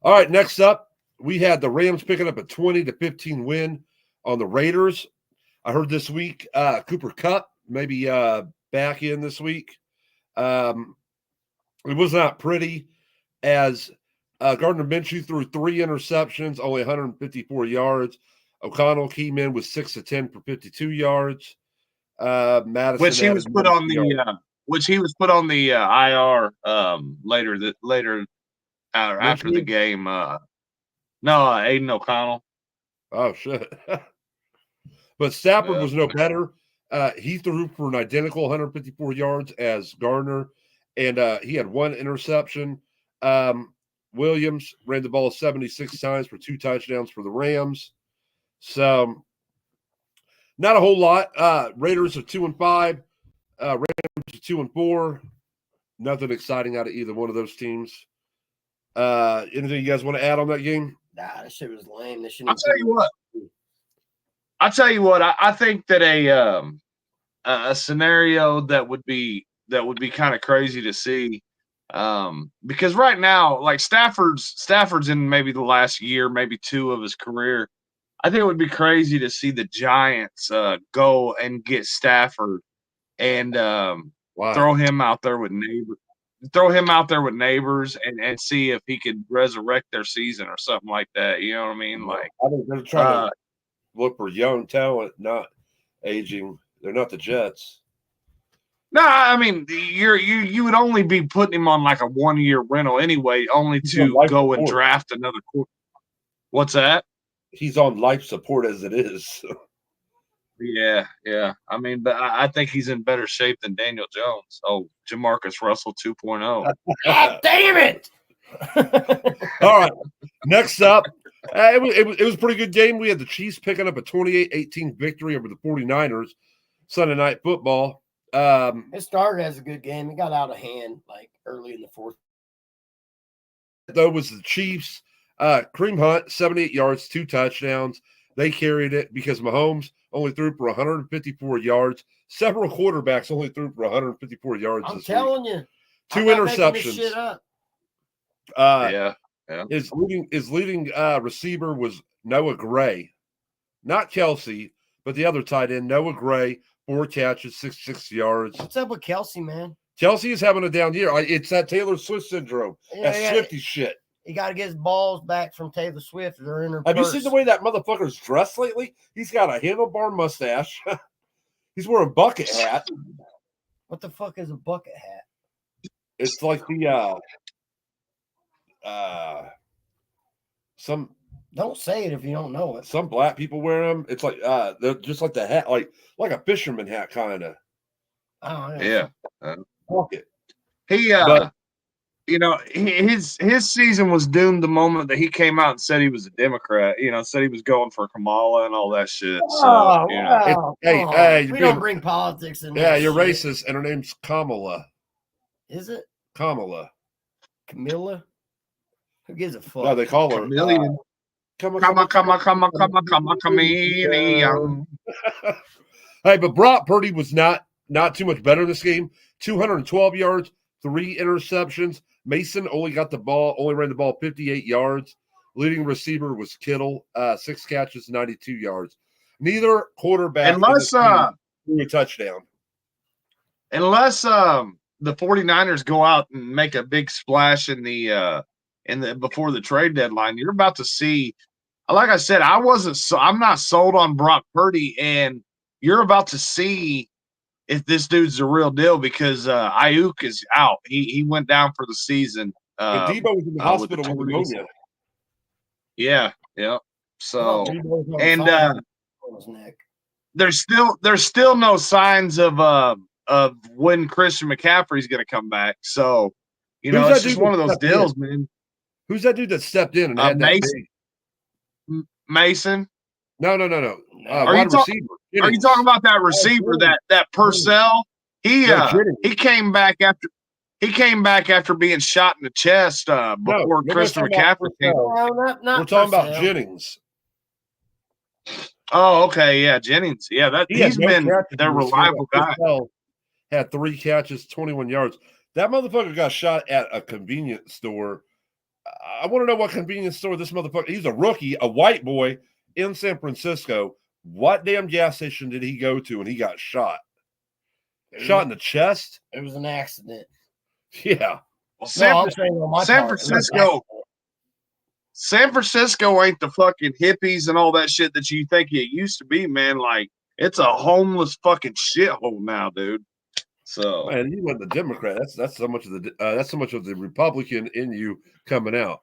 all right. Next up, we had the Rams picking up a 20-15 win on the Raiders. I heard this week Cooper Kupp maybe back in this week. It was not pretty, as Gardner Minshew threw 3 interceptions, only 154 yards. O'Connell came in with 6 of 10 for 52 yards. Madison, which he was put on the IR later after the game. Aiden O'Connell. Oh shit! But Stafford was no better. He threw for an identical 154 yards as Gardner, and he had 1 interception. Williams ran the ball 76 times for 2 touchdowns for the Rams. So, not a whole lot. Raiders are 2-5. Rams are 2-4. Nothing exciting out of either one of those teams. Anything you guys want to add on that game? Nah, that shit was lame. I'll tell you what. I think that a scenario that would be kind of crazy to see. Because right now, like Stafford's in maybe the last year, maybe 2 of his career. I think it would be crazy to see the Giants go and get Stafford and throw him out there with neighbors. Throw him out there with neighbors and see if he could resurrect their season or something like that. You know what I mean? Like, I think they're trying to look for young talent, not aging. They're not the Jets. No, I mean you would only be putting him on like a 1-year rental anyway, only to go and draft another. What's that? He's on life support as it is. Yeah, yeah. I mean, but I think he's in better shape than Daniel Jones. Oh, Jamarcus Russell 2.0. God damn it! All right. Next up, it was a pretty good game. We had the Chiefs picking up a 28-18 victory over the 49ers Sunday Night Football. It started as a good game. It got out of hand like early in the fourth. Though was the Chiefs. Kareem Hunt, 78 yards, 2 touchdowns. They carried it because Mahomes only threw for 154 yards. Several quarterbacks only threw for 154 yards. I'm this telling week. you, 2 I'm not making this interceptions. shit up. Yeah. His leading receiver was Noah Gray, not Kelsey, but the other tight end, Noah Gray, 4 catches, 66 yards. What's up with Kelsey, man? Kelsey is having a down year. It's that Taylor Swift syndrome. Yeah, That yeah. Swifty shit. He got to get his balls back from Taylor Swift. They're in her Have you purse. seen the way that motherfucker's dressed lately? He's got a handlebar mustache. He's wearing a bucket hat. What the fuck is a bucket hat? It's like the some Don't say it if you don't know it. some black people wear them. It's like they're just like the hat, like a fisherman hat, kind of. I don't know. Yeah. Bucket. He But- you know, his season was doomed the moment that he came out and said he was a Democrat. You know, said he was going for Kamala and all that shit. So, Oh, you know. wow. Hey, Come on. hey, you're we being- don't bring politics in. Yeah, that you're shit. racist, and her name's Kamala. Is it Kamala. Camilla? Who gives a fuck? No, they call her Chameleon. come Chameleon. Hey, but Brock Purdy was not too much better this game. 212 yards, 3 interceptions. Mason only ran the ball 58 yards. Leading receiver was Kittle, 6 catches, 92 yards. Neither quarterback Unless threw a touchdown. Unless the 49ers go out and make a big splash in the before the trade deadline, you're about to see. Like I said, I'm not sold on Brock Purdy, and you're about to see if this dude's the real deal because Ayuk is out. He went down for the season. And Debo was in the hospital with pneumonia. Yeah. So Debo was on and fire on his neck. there's still no signs of when Christian McCaffrey's going to come back. So you know, Who's it's that just dude one of that those stepped in? deals, man. Who's that dude that stepped in and had that Mason. big? Mason. No. Are you Wide receiver. Are you talking about that receiver, that Purcell? He came back after being shot in the chest before Christian McCaffrey came. No, not We're talking about Purcell. Jennings. Oh, okay, yeah, Jennings. Yeah, he's been their reliable guy. Purcell had 3 catches, 21 yards. That motherfucker got shot at a convenience store. I want to know what convenience store this motherfucker. He's a rookie, a white boy in San Francisco. What damn gas station did he go to and he got shot? Shot in the chest? It was an accident. Yeah. Well, No, I'm saying on my San part, it was an Francisco. accident. San Francisco ain't the fucking hippies and all that shit that you think it used to be, man. Like it's a homeless fucking shithole now, dude. So Man, he wasn't the Democrat. That's so much of the Republican in you coming out.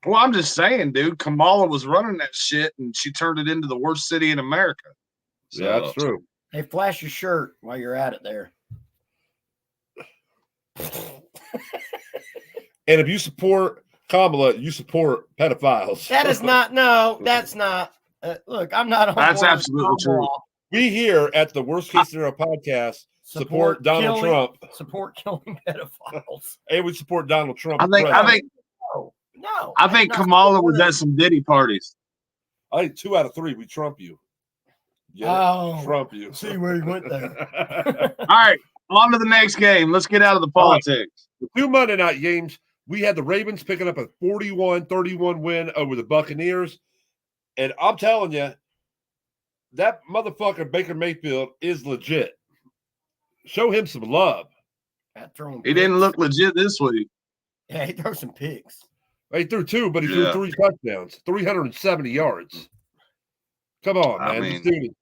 well, I'm just saying, dude. Kamala was running that shit, and she turned it into the worst city in America. So, Yeah, that's true. Hey, flash your shirt while you're at it there. And if you support Kamala, you support pedophiles. That is not. No, that's not. Look, I'm not on. That's board with absolutely true. Kamala. We here at the Worst Case Scenario podcast support Donald Trump, Support killing pedophiles. and we support Donald Trump. I think No. I think not Kamala was supporting- at some Diddy parties. I think 2 out of 3 we Trump you. Get it? Oh, Trump you. see where he went there. All right, on to the next game. Let's get out of the politics. The 2 Monday night games, we had the Ravens picking up a 41-31 win over the Buccaneers. And I'm telling you, that motherfucker Baker Mayfield is legit. Show him some love. He didn't look legit this week. Yeah, he threw some picks. He threw 2, but he Yeah. threw 3 touchdowns, 370 yards. Come on, I man. mean- He's doing it.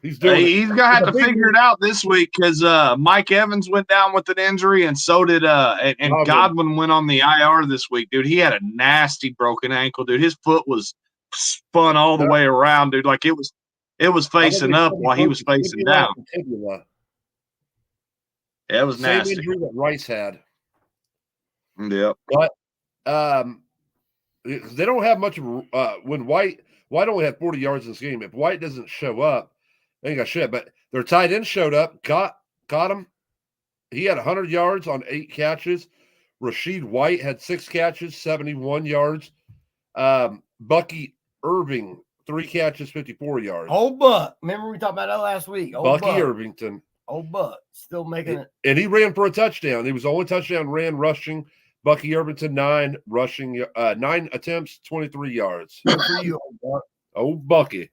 He's doing it. He's gonna have to It's a big figure it out this week because Mike Evans went down with an injury, and so did and Godwin. Godwin went on the IR this week, dude. He had a nasty broken ankle, dude. His foot was spun all the Yeah. way around, dude. Like it was it was facing up while he was facing down. Tibula. Yeah, it was Same nasty. injury that Rice had. Yep. But they don't have much of when White only had 40 yards in this game. If White doesn't show up, they ain't got shit. But their tight end showed up, got him. He had 100 yards on 8 catches. Rashid White had 6 catches, 71 yards. Bucky Irving, 3 catches, 54 yards. Old Buck. Remember we talked about that last week. Old Bucky Buck. Irvington. Old Buck. Still making it. And he ran for a touchdown. He was the only touchdown ran rushing. Bucky Irvington, 9 rushing, 9 attempts, 23 yards. Good for you, Old Buck. Old Bucky.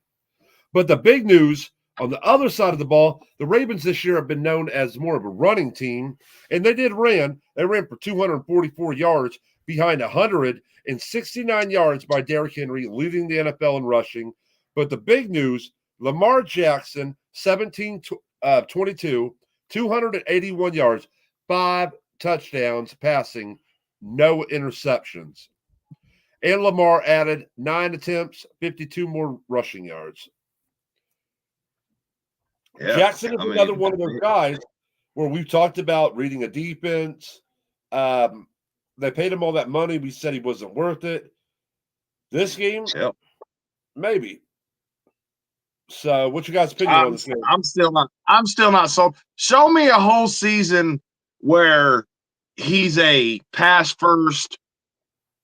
But the big news on the other side of the ball, the Ravens this year have been known as more of a running team, and they ran for 244 yards behind 169 yards by Derrick Henry, leading the NFL in rushing. But the big news, Lamar Jackson, 17-22, 281 yards, 5 touchdowns passing, no interceptions. And Lamar added 9 attempts, 52 more rushing yards. Yeah. Jackson is another one of those guys where we've talked about reading a defense. They paid him all that money. We said he wasn't worth it. This game, maybe. So, what's your guys' opinion on this game? I'm still not sold. Show me a whole season where he's a pass first,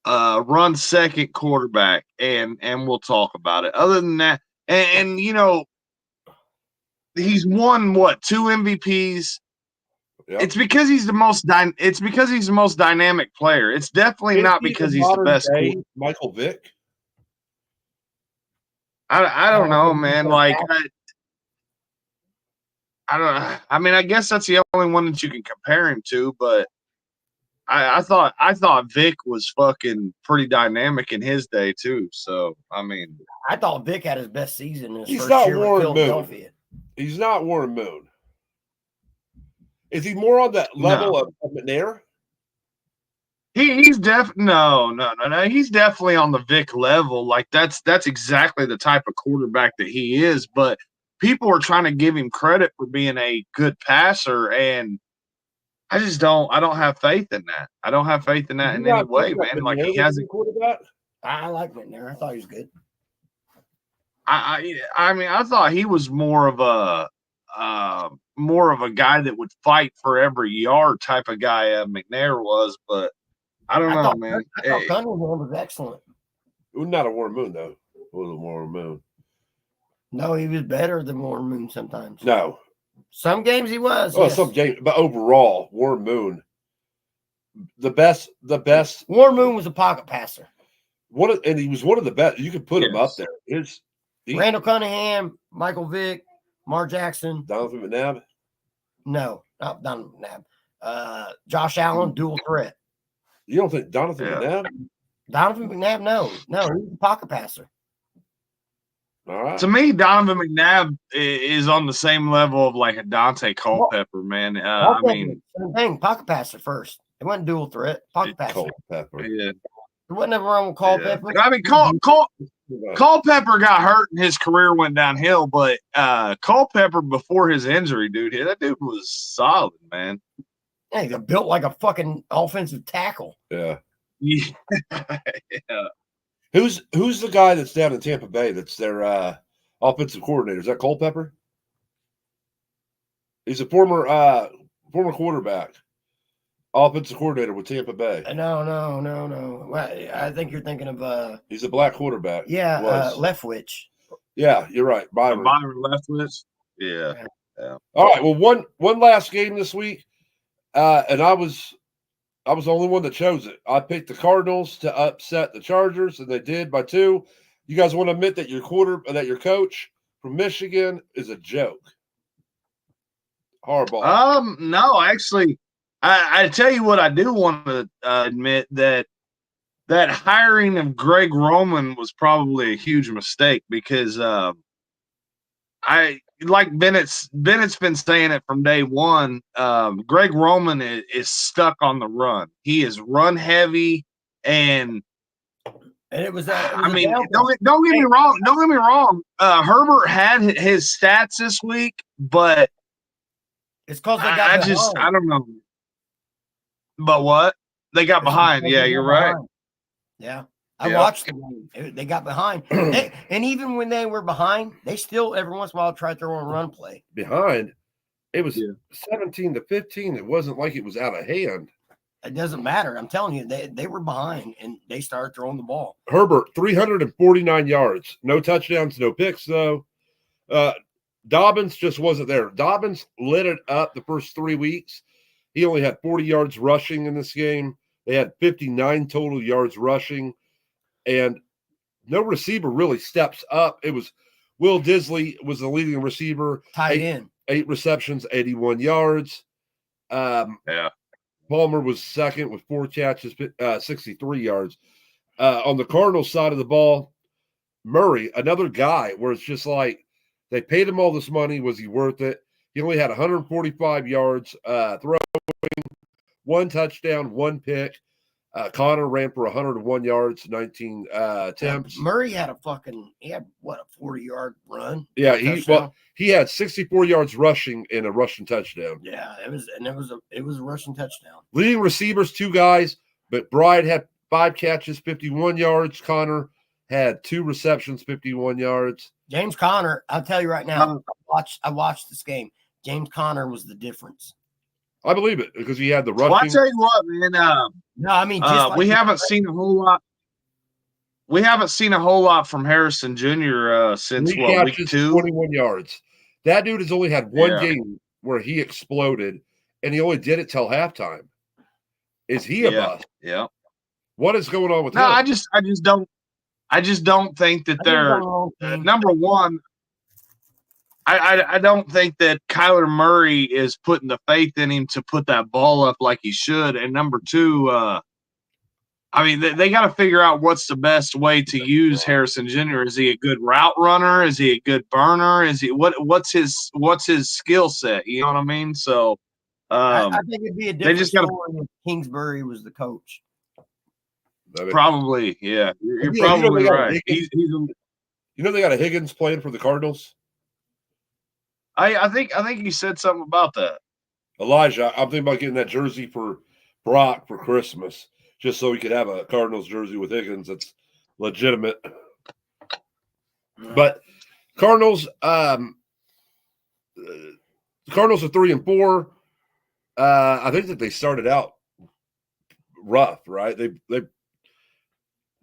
run second quarterback, and we'll talk about it. Other than that, and you know, he's won 2 MVPs. Yep. It's because he's the most dynamic player. It's definitely not because he's the best. Michael Vick. I don't know, man. Like I don't know. I mean, I guess that's the only one that you can compare him to. But I thought Vick was fucking pretty dynamic in his day too. So I mean, I thought Vick had his best season in his he's first not year with Warren Philadelphia. Moon. He's not Warren Moon. Is he more on that level of McNair? He's no. He's definitely on the Vic level. Like that's exactly the type of quarterback that he is. But people are trying to give him credit for being a good passer, and I just don't. I don't have faith in that. I don't have faith in that in any way, man. Like he hasn't. Quarterback. I like McNair. I thought he was good. I mean, I thought he was more of a guy that would fight for every yard type of guy McNair was, but I don't know, man. I thought Cunningham was excellent. Not a Warren Moon, though. A little Warren Moon. No, he was better than Warren Moon sometimes. No. Some games he was. Oh, yes. Some games, but overall, Warren Moon, the best. Warren Moon was a pocket passer. And he was one of the best. You could put him up there. Randall Cunningham, Michael Vick, Lamar Jackson. Donovan McNabb? No, not Donovan McNabb. Josh Allen, dual threat. You don't think Donovan McNabb? Donovan McNabb, no, he's a pocket passer. All right. To me, Donovan McNabb is on the same level of like a Dante Culpepper, man. I mean, same thing, pocket passer first. It wasn't dual threat, pocket passer. Culpepper. Yeah. There wasn't ever wrong with Culpepper. I mean, Culpepper got hurt and his career went downhill, but Culpepper before his injury, dude, that dude was solid, man. Yeah, he's built like a fucking offensive tackle. Yeah. Yeah. Who's the guy that's down in Tampa Bay that's their offensive coordinator? Is that Culpepper? He's a former quarterback. Offensive coordinator with Tampa Bay. No. I think you're thinking of he's a black quarterback. Yeah, Leftwich. Yeah, you're right. Byron Leftwich. Yeah. All right. Well, one last game this week, and I was the only one that chose it. I picked the Cardinals to upset the Chargers, and they did by 2. You guys want to admit that your coach from Michigan is a joke? Harbaugh. No, actually. I tell you what, I do want to admit that hiring of Greg Roman was probably a huge mistake because I like Bennett's been saying it from day one. Greg Roman is stuck on the run. He is run heavy, and And it was I mean, don't get me wrong. Don't get me wrong. Herbert had his stats this week, but it's because they got behind. I don't know. But what? They got behind. Yeah, you're right. Yeah. I watched the game. They got behind. And even when they were behind, they still every once in a while tried to throw a run play. Behind, it was 17-15. It wasn't like it was out of hand. It doesn't matter. I'm telling you, they were behind and they started throwing the ball. Herbert, 349 yards. No touchdowns, no picks, though. Dobbins just wasn't there. Dobbins lit it up the first 3 weeks. He only had 40 yards rushing in this game. They had 59 total yards rushing. And no receiver really steps up. It was Will Disley was the leading receiver. Tight end. 8 receptions, 81 yards. Palmer was second with 4 catches, 63 yards. On the Cardinals side of the ball, Murray, another guy where it's just like they paid him all this money. Was he worth it? He only had 145 yards throwing, 1 touchdown, 1 pick. Connor ran for 101 yards, 19 attempts. Murray had a 40-yard run. Yeah, he had 64 yards rushing and a rushing touchdown. Yeah, it was a rushing touchdown. Leading receivers, 2 guys, but Bride had 5 catches, 51 yards. Connor had 2 receptions, 51 yards. James Conner, I'll tell you right now, I watched this game. James Conner was the difference. I believe it because he had the rushing. Well, I tell you what, man. No, I mean, we haven't seen a whole lot. We haven't seen a whole lot from Harrison Jr. Since week 2, 21 yards. That dude has only had 1 game where he exploded, and he only did it till halftime. Is he a bust? Yeah. What is going on with him? No, I just don't think that they're number one. I don't think that Kyler Murray is putting the faith in him to put that ball up like he should. And number 2, I mean, they got to figure out what's the best way to use Harrison Jr. Is he a good route runner? Is he a good burner? Is he what's his skill set? You know what I mean? So I think it'd be a different story if Kingsbury was the coach. Probably, yeah. You're probably right. They got a Higgins playing for the Cardinals. I think you said something about that. Elijah, I'm thinking about getting that jersey for Brock for Christmas, just so he could have a Cardinals jersey with Higgins. That's legitimate. But Cardinals, Cardinals are 3-4. I think that they started out rough, right? They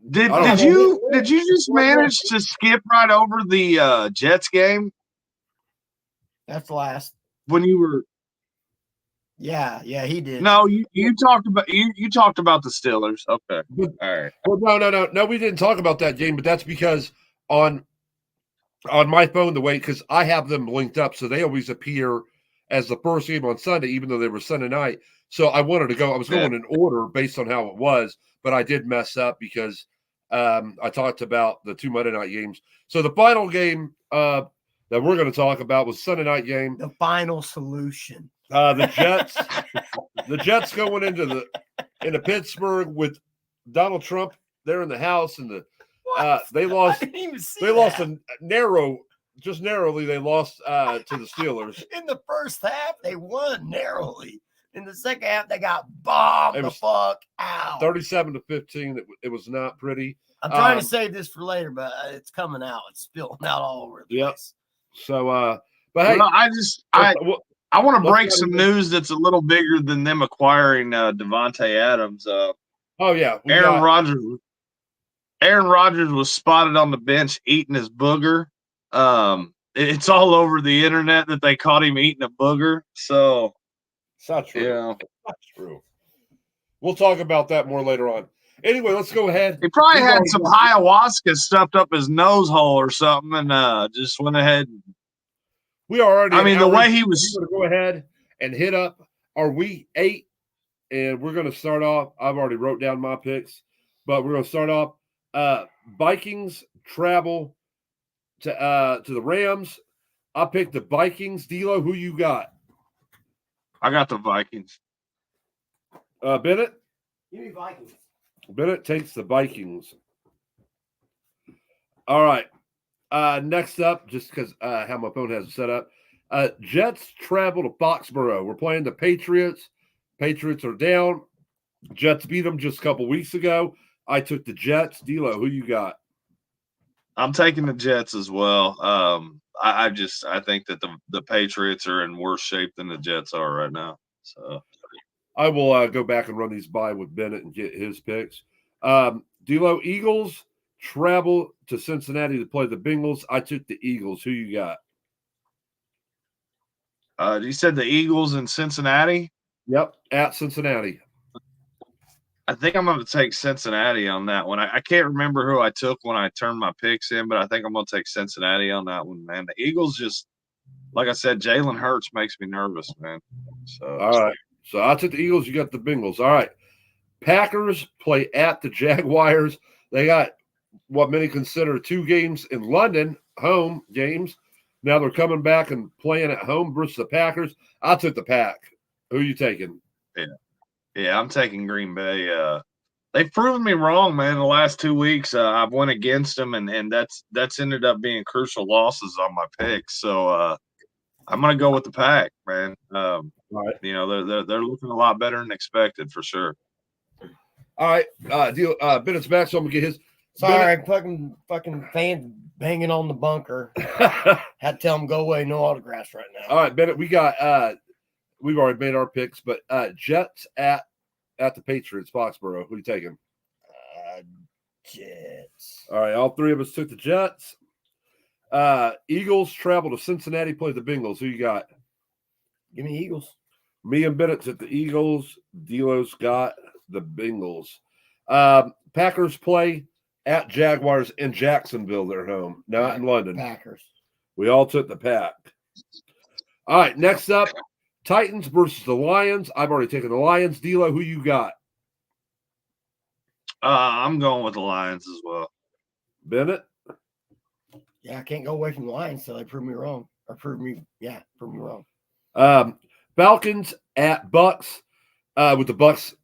did you just manage to skip right over the Jets game? That's last when you were. Yeah, he did. No, you talked about the Steelers. Okay, all right. Well, no, we didn't talk about that game, but that's because on my phone because I have them linked up, so they always appear as the first game on Sunday, even though they were Sunday night. So I wanted to go. I was going in order based on how it was, but I did mess up because I talked about the 2 Monday night games. So the final game that we're going to talk about was Sunday night game. The final solution. The Jets going into Pittsburgh with Donald Trump there in the house, and they lost. Narrowly. They lost to the Steelers. In the first half, they won narrowly. In the second half, they got bombed the fuck out. 37-15. It was not pretty. I'm trying to save this for later, but it's coming out. It's spilling out all over the place. So, but hey, I want to break some news that's a little bigger than them acquiring Devontae Adams. Aaron Rodgers was spotted on the bench eating his booger. It's all over the internet that they caught him eating a booger. So it's not true. Yeah, not true. We'll talk about that more later on. Anyway, let's go ahead. He probably had some ayahuasca stuffed up his nose hole or something, and just went ahead. We are already. I mean, the way he was. We're going to go ahead and hit up our week 8, and we're going to start off. I've already wrote down my picks, but we're going to start off. Vikings travel to the Rams. I picked the Vikings. D'Lo, who you got? I got the Vikings. Bennett. Give me Vikings. Bennett takes the Vikings. All right. Next up, just because how my phone has it set up, Jets travel to Foxborough. We're playing the Patriots. Patriots are down. Jets beat them just a couple weeks ago. I took the Jets. D'Lo, who you got? I'm taking the Jets as well. I think that the Patriots are in worse shape than the Jets are right now. So I will go back and run these by with Bennett and get his picks. D'Lo, Eagles travel to Cincinnati to play the Bengals. I took the Eagles. Who you got? you said the Eagles in Cincinnati? Yep, at Cincinnati. I think I'm going to take Cincinnati on that one. I can't remember who I took when I turned my picks in, but I think I'm going to take Cincinnati on that one, man. The Eagles just, like I said, Jalen Hurts makes me nervous, man. So All right. So I took the Eagles. You got the Bengals. All right. Packers play at the Jaguars. They got what many consider 2 games in London, home games. Now they're coming back and playing at home versus the Packers. I took the Pack. Who are you taking? Yeah, I'm taking Green Bay. They've proven me wrong, man. The last 2 weeks, I've went against them, and that's ended up being crucial losses on my picks. So I'm gonna go with the Pack, man. All right. You know, they're looking a lot better than expected for sure. All right. Bennett's back, so I'm gonna get his. Sorry, fucking fans banging on the bunker. Had to tell them go away. No autographs right now. All right, Bennett. We got. We've already made our picks, but Jets at the Patriots, Foxborough. Who are you taking? Jets. All right, all 3 of us took the Jets. Eagles travel to Cincinnati, play the Bengals. Who you got? Give me Eagles. Me and Bennett took the Eagles. D'Lo's got the Bengals. Packers play at Jaguars in Jacksonville, their home, not in London. Packers. We all took the Pack. All right, next up, Titans versus the Lions. I've already taken the Lions. D'Lo, who you got? I'm going with the Lions as well. Bennett? Yeah, I can't go away from the Lions, so they prove me wrong. Or prove me wrong. Falcons at Bucks. With the Bucks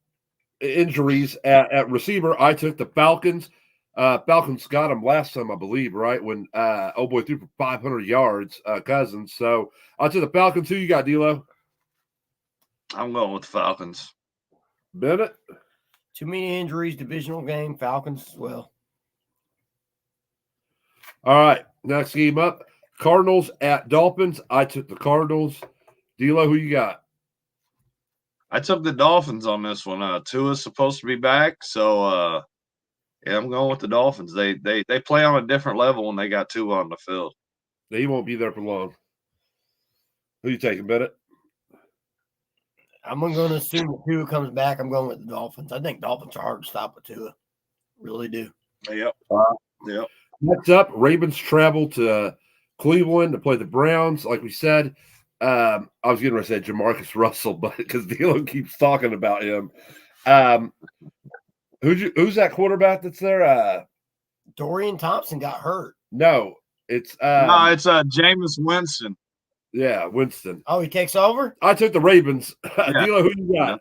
injuries at receiver, I took the Falcons. Falcons got them last time, I believe, right? When old boy threw for 500 yards, Cousins. So I took the Falcons. Who you got, D'Lo? I'm going with the Falcons. Bennett? Too many injuries, divisional game, Falcons as well. All right, next game up. Cardinals at Dolphins. I took the Cardinals. D'Lo, who you got? I took the Dolphins on this one. Tua's supposed to be back, so yeah, I'm going with the Dolphins. They play on a different level when they got Tua on the field. He won't be there for long. Who you taking, Bennett? I'm going to assume that Tua comes back. I'm going with the Dolphins. I think Dolphins are hard to stop with Tua. Really do. Yep. Yep. Next up, Ravens travel to Cleveland to play the Browns. Like we said, I was getting ready to say Jamarcus Russell, but because D'Lo keeps talking about him. Who's that quarterback that's there? Dorian Thompson got hurt. No, it's Jameis Winston. Yeah, Winston. Oh, he takes over? I took the Ravens. Yeah. D'Lo, who you got? Yeah.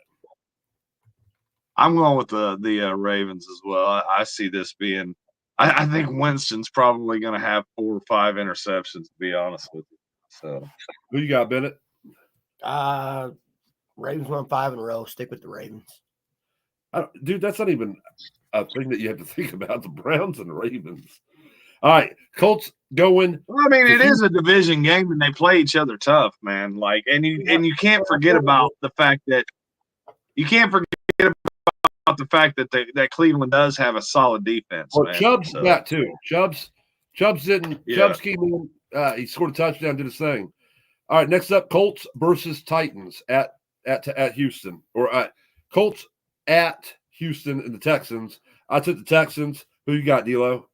I'm going with the Ravens as well. I see this being I think Winston's probably going to have 4 or 5 interceptions, to be honest with you. So Who you got, Bennett? Ravens won 5 in a row. Stick with the Ravens. Dude, that's not even a thing that you have to think about. The Browns and the Ravens. All right, Colts going. Well, I mean, it is a division game, and they play each other tough, man. Like, and you can't forget about the fact that that Cleveland does have a solid defense. Well, man. Chubb's So, got too. Chubbs didn't. Yeah. Chubbs came in. He scored a touchdown, did his thing. All right, next up, Colts versus Titans at Houston, or Colts at Houston and the Texans. I took the Texans. Who you got, D'Lo?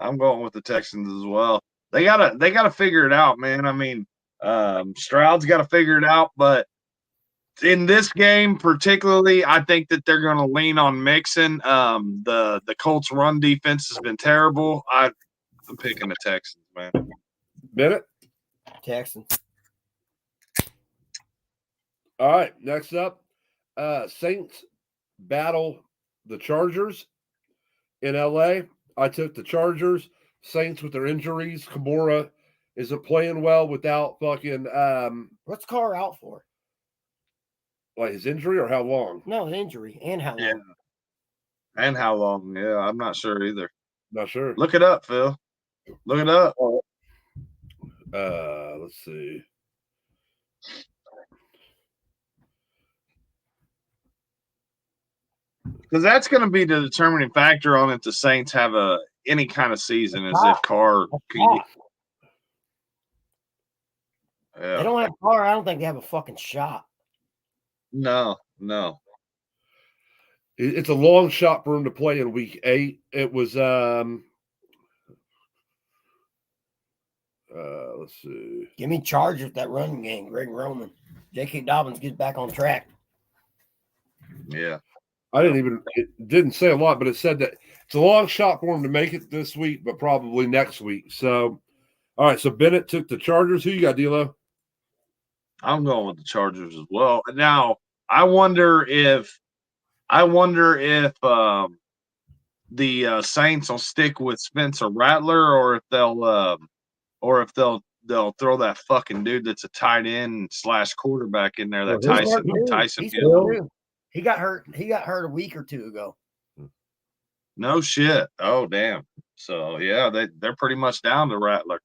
I'm going with the Texans as well. They gotta figure it out, man. I mean, Stroud's got to figure it out, but in this game particularly, I think that they're going to lean on Mixon. The Colts' run defense has been terrible. I'm picking the Texans, man. Bennett? Texans. All right, next up, Saints battle the Chargers in LA. I took the Chargers. Saints with their injuries. Kimura isn't playing well without fucking What's Carr out for? like his injury or how long? No, an injury. And how long? Yeah. And how long? Yeah, I'm not sure either. Not sure. Look it up, Phil. Look it up. Let's see. Because that's going to be the determining factor on if the Saints have any kind of season, is if Carr can get. They Yeah. don't have Carr. I don't think they have a fucking shot. No. It's a long shot for him to play in week 8. It was let's see. Give me Chargers with that running game. Greg Roman. J.K. Dobbins gets back on track. Yeah. It didn't say a lot, but it said that it's a long shot for him to make it this week, but probably next week. So, all right. So Bennett took the Chargers. Who you got, D'Lo? I'm going with the Chargers as well. Now, I wonder if the Saints will stick with Spencer Rattler, or if they'll throw that fucking dude that's a tight end / quarterback in there, that Tyson He's Hill. hurt. He got hurt a week or two ago. No shit. Oh damn. So yeah, they're pretty much down to Rattler.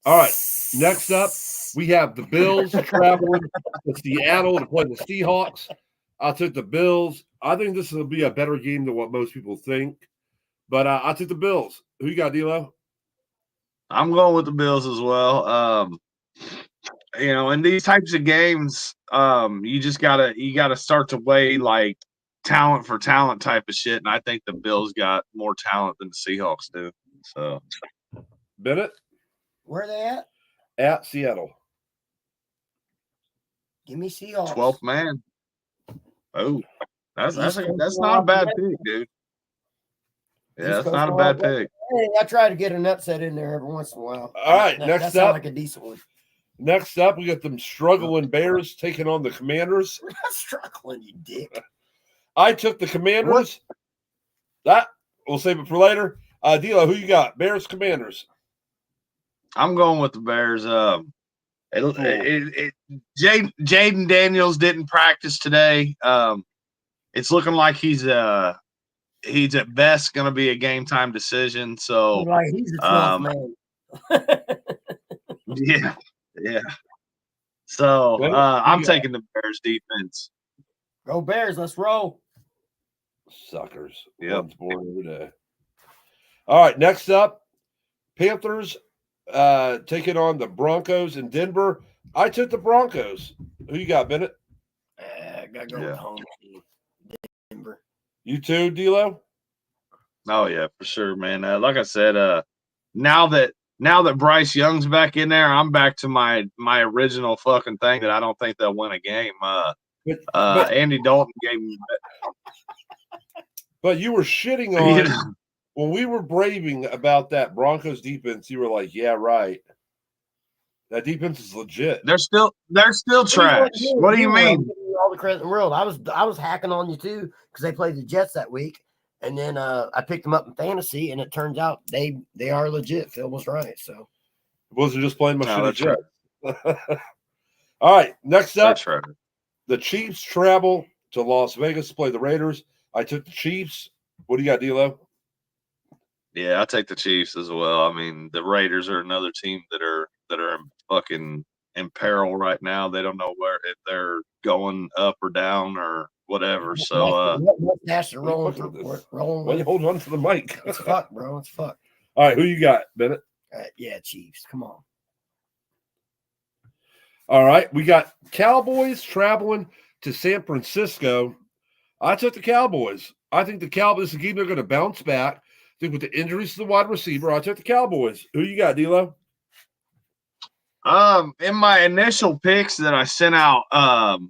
All right. Next up, we have the Bills traveling to Seattle to play the Seahawks. I took the Bills. I think this will be a better game than what most people think, but I took the Bills. Who you got, D'Lo? I'm going with the Bills as well. In these types of games, you gotta start to weigh like talent for talent type of shit, and I think the Bills got more talent than the Seahawks do. So, Bennett? Where are they at? At Seattle. Give me Seahawks. 12th man. Oh, that's not a bad pick, dude. Yeah, that's not a bad pick. Hey, I try to get an upset in there every once in a while. All right, that next sounds up. like a decent one. Next up, we got them struggling Bears taking on the Commanders. We're not struggling, you dick. I took the Commanders. That we'll save it for later. D'Lo, who you got? Bears, Commanders. I'm going with the Bears. Jaden Daniels didn't practice today. It's looking like he's at best going to be a game time decision. So He's a 12th man. yeah. So I'm taking the Bears defense. Go Bears, let's roll. Suckers. Yep. One's born every day. All right, next up, Panthers taking on the Broncos in Denver. I took the Broncos. Who you got, Bennett? I got to go with home team. Denver. You too, D'Lo? Oh yeah, for sure, man. Like I said, now that Bryce Young's back in there, I'm back to my original fucking thing that I don't think they'll win a game. Andy Dalton gave me. But you were shitting on when we were braving about that Broncos defense. You were like, "Yeah, right. That defense is legit." They're still trash. What do you mean? All the credit in the world. I was hacking on you too because they played the Jets that week, and then I picked them up in fantasy, and it turns out they are legit. Phil was right. So it wasn't just playing my shitty Jets. All right, next up, right. The Chiefs travel to Las Vegas to play the Raiders. I took the Chiefs. What do you got, D'Lo? Yeah, I take the Chiefs as well. I mean, the Raiders are another team that are fucking in peril right now. They don't know if they're going up or down or whatever. So mustache rolling. Why you hold on to the mic? It's fucked, bro. It's fucked. All right, who you got, Bennett? Yeah, Chiefs. Come on. All right, we got Cowboys traveling to San Francisco. I took the Cowboys. I think the Cowboys, this game, they're going to bounce back. I think with the injuries to the wide receiver, I took the Cowboys. Who you got, D'Lo? In my initial picks that I sent out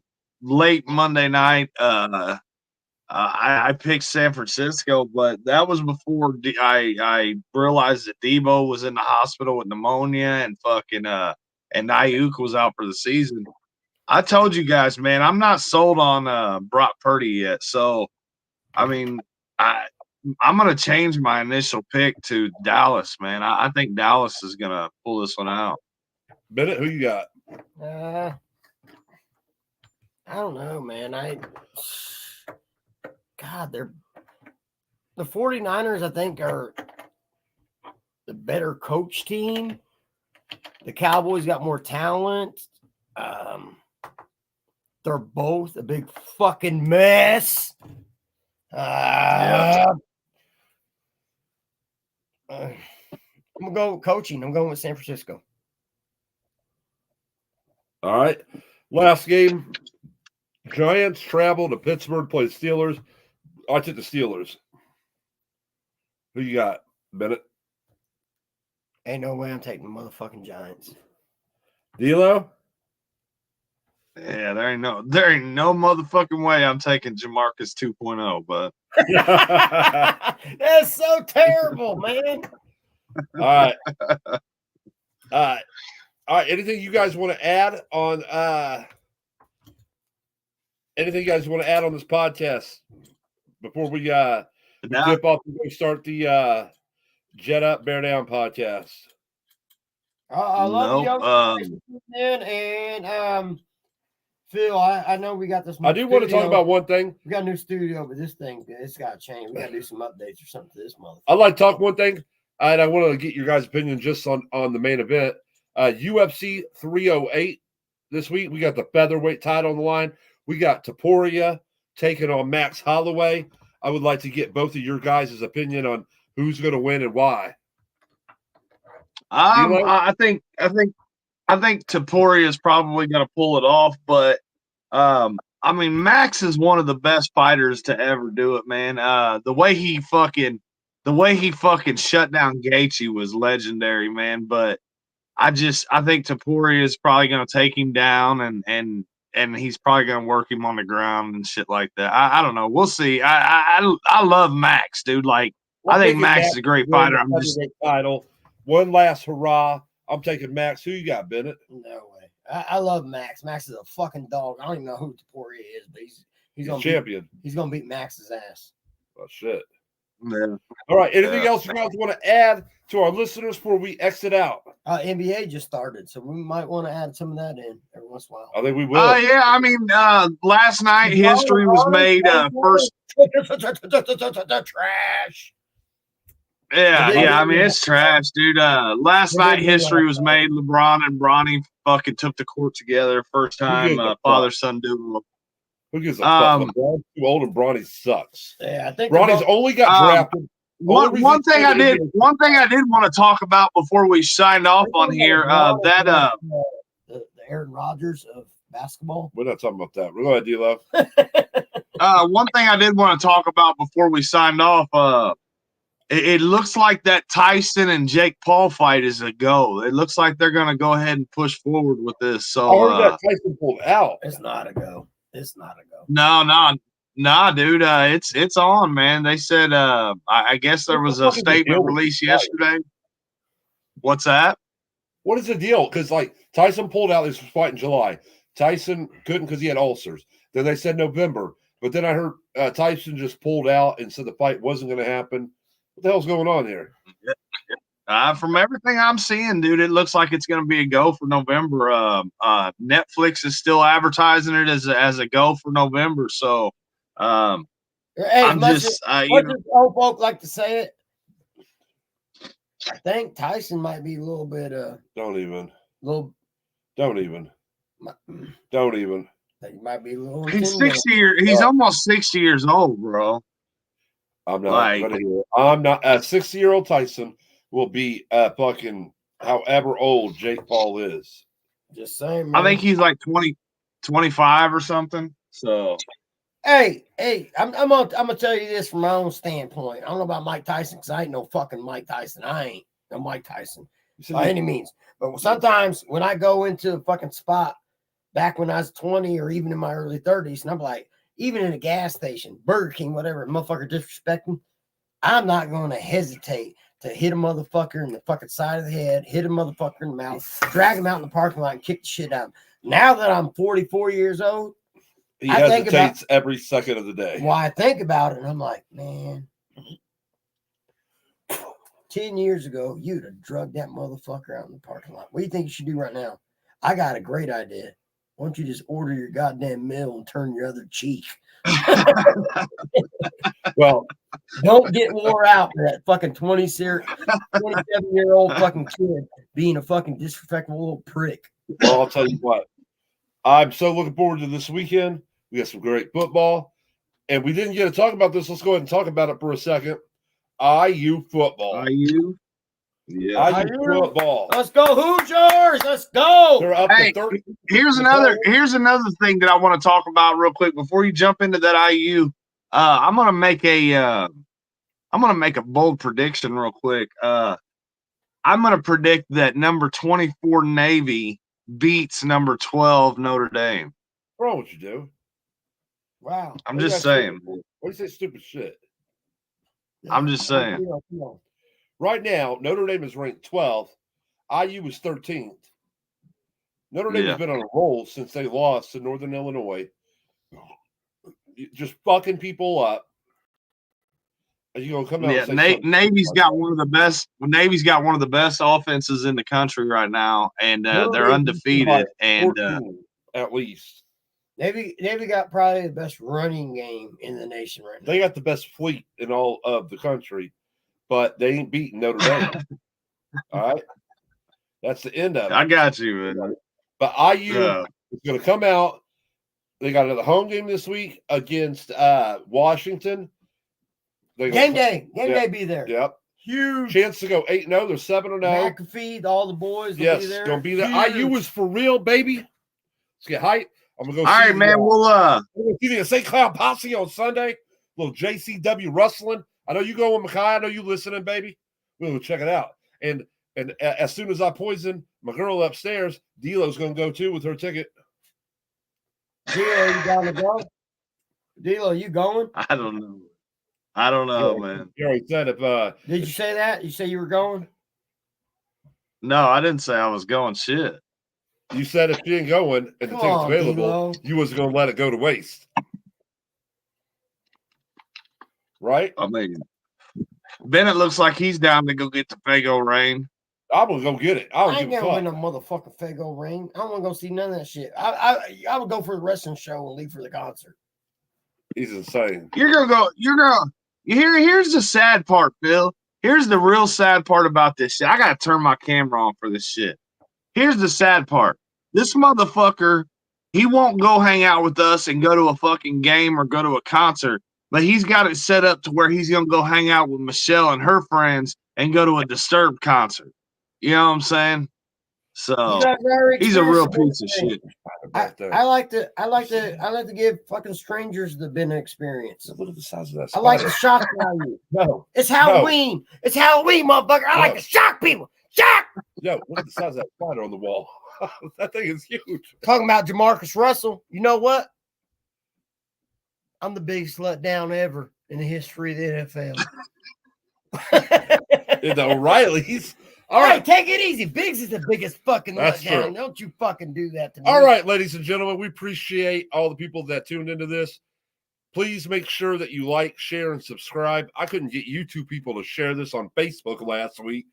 late Monday night, I picked San Francisco, but that was before I realized that Debo was in the hospital with pneumonia and fucking and Ayuk was out for the season. I told you guys, man, I'm not sold on Brock Purdy yet. So, I mean, I'm gonna change my initial pick to Dallas, man. I think Dallas is gonna pull this one out. Bennett, who you got? I don't know, man. They're the 49ers, I think, are the better coach team. The Cowboys got more talent. They're both a big fucking mess. I'm gonna go with coaching. I'm going with San Francisco. All right. Last game. Giants travel to Pittsburgh, play the Steelers. I took the Steelers. Who you got, Bennett? Ain't no way I'm taking the motherfucking Giants. D'Lo? Yeah, there ain't no motherfucking way I'm taking Jamarcus 2.0, but That's so terrible, man. All right. Anything you guys want to add on anything you guys want to add on this podcast before we dip off and go start the Jet Up, Bear Down podcast? I love you, and Phil, I know we got this. I do want to talk about one thing. We got a new studio, but this thing, it's got to change. We got to do some updates or something to this motherfucker. I'd like to talk one thing, and I want to get your guys' opinion just on the main event. UFC 308 this week. We got the featherweight title on the line. We got Topuria taking on Max Holloway. I would like to get both of your guys' opinion on who's going to win and why. I think Topuria is probably going to pull it off, but I mean, Max is one of the best fighters to ever do it, man. The way he fucking shut down Gaethje was legendary, man. But I think Topuria is probably going to take him down, and he's probably going to work him on the ground and shit like that. I don't know. We'll see. I love Max, dude. Like, I think Max is a great fighter. I'm just title. One last hurrah. I'm taking Max. Who you got, Bennett? No way. I love Max. Max is a fucking dog. I don't even know who Topuria is, but he's gonna champion. He's gonna beat Max's ass. Oh shit. Yeah. All right. Anything else you guys want to add to our listeners before we exit out? NBA just started, so we might want to add some of that in every once in a while. I think we will. Yeah. I mean, last night history was made. First trash. Yeah. I mean, it's trash, dude. Last night history was made. LeBron and Bronny fucking took the court together. First time father-son duo. Who gives a fuck? LeBron's too old and Bronny sucks. Yeah, I think Bronny's only got drafted. One thing I did want to talk about before we signed off on here, the Aaron Rodgers of basketball. We're not talking about that. We're going to D-Lo. One thing I did want to talk about before we signed off, it looks like that Tyson and Jake Paul fight is a go. It looks like they're going to go ahead and push forward with this. So I heard that Tyson pulled out. It's not a go. It's not a go. No, dude. It's on, man. They said I guess there was a statement released yesterday. What's that? What is the deal? Because like Tyson pulled out. This was fight in July. Tyson couldn't because he had ulcers. Then they said November. But then I heard Tyson just pulled out and said the fight wasn't going to happen. What the hell's going on here? From everything I'm seeing, dude, it looks like it's going to be a go for November. Netflix is still advertising it as a go for November. So, I'm just old folk like to say it. I think Tyson might be a little bit. Don't even. He might be a little. He's 60 years. He's almost 60 years old, bro. I'm not. I'm not. 60-year-old Tyson will be fucking however old Jake Paul is. Just saying, man. I think he's like 25 or something. So, hey, I'm gonna tell you this from my own standpoint. I don't know about Mike Tyson because I ain't no fucking Mike Tyson. I ain't no Mike Tyson by any means. But sometimes when I go into a fucking spot back when I was 20 or even in my early 30s, and I'm like, even in a gas station, Burger King, whatever, motherfucker disrespecting, I'm not going to hesitate to hit a motherfucker in the fucking side of the head, hit a motherfucker in the mouth, drag him out in the parking lot and kick the shit out. Now that I'm 44 years old, he hesitates every second of the day. Well, I think about it and I'm like, man, 10 years ago, you'd have drugged that motherfucker out in the parking lot. What do you think you should do right now? I got a great idea. Why don't you just order your goddamn meal and turn your other cheek? Well, Don't get wore out for that fucking 27-year-old fucking kid being a fucking disrespectful little prick. well, I'll tell you what. I'm so looking forward to this weekend. We got some great football. And we didn't get to talk about this. Let's go ahead and talk about it for a second. IU football. IU? Yeah. IU football. Let's go, Hoosiers! Let's go! They're up Hey, to 30. Here's another thing that I want to talk about real quick before you jump into that IU. I'm gonna make a bold prediction real quick. I'm gonna predict that number 24 Navy beats number 12 Notre Dame. Bro, what you do? Wow. I'm just saying. What do you say stupid shit? I'm just saying. Come on. Right now, Notre Dame is ranked 12th. IU is 13th. Notre Dame has been on a roll since they lost to Northern Illinois. Just fucking people up. Are you gonna come out? Yeah, and say Navy's got one of the best. Navy's got one of the best offenses in the country right now, and they're undefeated. And 14, at least Navy got probably the best running game in the nation right now. they got the best fleet in all of the country, but they ain't beating Notre Dame. All right, that's the end of it. I got you, man. But IU is going to come out. They got another home game this week against Washington. Game day be there. Yep. Huge Chance to go 8-0. They're 7-0. McAfee, all the boys. Yes, be there. gonna be there. Huge. IU is for real, baby. Let's get hype. I'm gonna go. All right, man. We'll I'm gonna see the St. Cloud Posse on Sunday. Little JCW wrestling. I know you go with Makai. I know you listening, baby. We'll check it out. And as soon as I poison my girl upstairs, D'Lo's gonna go too with her ticket. D'Lo, you down to go? D'Lo, you going? I don't know, man. You already said if Did you say that? You say you were going? No, I didn't say I was going. Shit. you said if she ain't going and the Come ticket's on, available, D-Lo. you wasn't gonna let it go to waste. Right? I mean, Bennett looks like he's down to go get the Fago rain. I'm gonna go get it. I don't I ain't give a never win fuck. no motherfucking Fago ring. I don't want to go see none of that shit. I would go for the wrestling show and leave for the concert. He's insane. Here's the sad part, Phil. Here's the real sad part about this shit. I gotta turn my camera on for this shit. Here's the sad part. This motherfucker, he won't go hang out with us and go to a fucking game or go to a concert, but he's got it set up to where he's gonna go hang out with Michelle and her friends and go to a Disturbed concert. You know what I'm saying? So he's a real piece of shit. I like to give fucking strangers the Bennett experience. Look at the size of that. I like spider. to shock value. No. It's Halloween. It's Halloween, motherfucker. I like No. to shock people. Shock. Yo, look at the size of that spider on the wall. That thing is huge. Talking about Jamarcus Russell. You know what? I'm the biggest letdown ever in the history of the NFL. In the O'Reillys. All All right, right. take it easy. Biggs is the biggest fucking That's letdown. true. Don't you fucking do that to me. All right, ladies and gentlemen, we appreciate all the people that tuned into this. Please make sure that you like, share, and subscribe. I couldn't get you two people to share this on Facebook last week,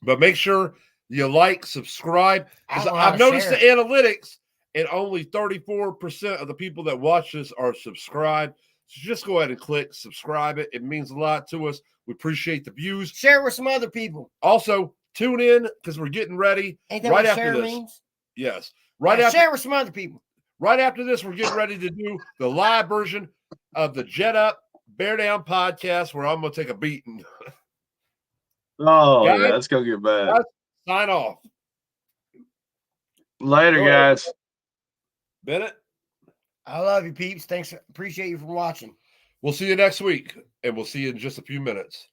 but make sure you like, subscribe. I Because don't know how I've to noticed the share analytics, and only 34% of the people that watch this are subscribed. So just go ahead and click subscribe. It means a lot to us. We appreciate the views. Share with some other people. Also, tune in because we're getting ready. Ain't that Right what after share this. means? Yes. Right Yeah, after share with some other people. Right after this, we're getting ready to do the live version of the Jet Up, Bear Down podcast where I'm going to take a beating. Oh, Guys, yeah, it's gonna get bad. Sign off. Later, Go ahead. guys. Bennett, I love you, peeps. Thanks. Appreciate you for watching. we'll see you next week, and we'll see you in just a few minutes.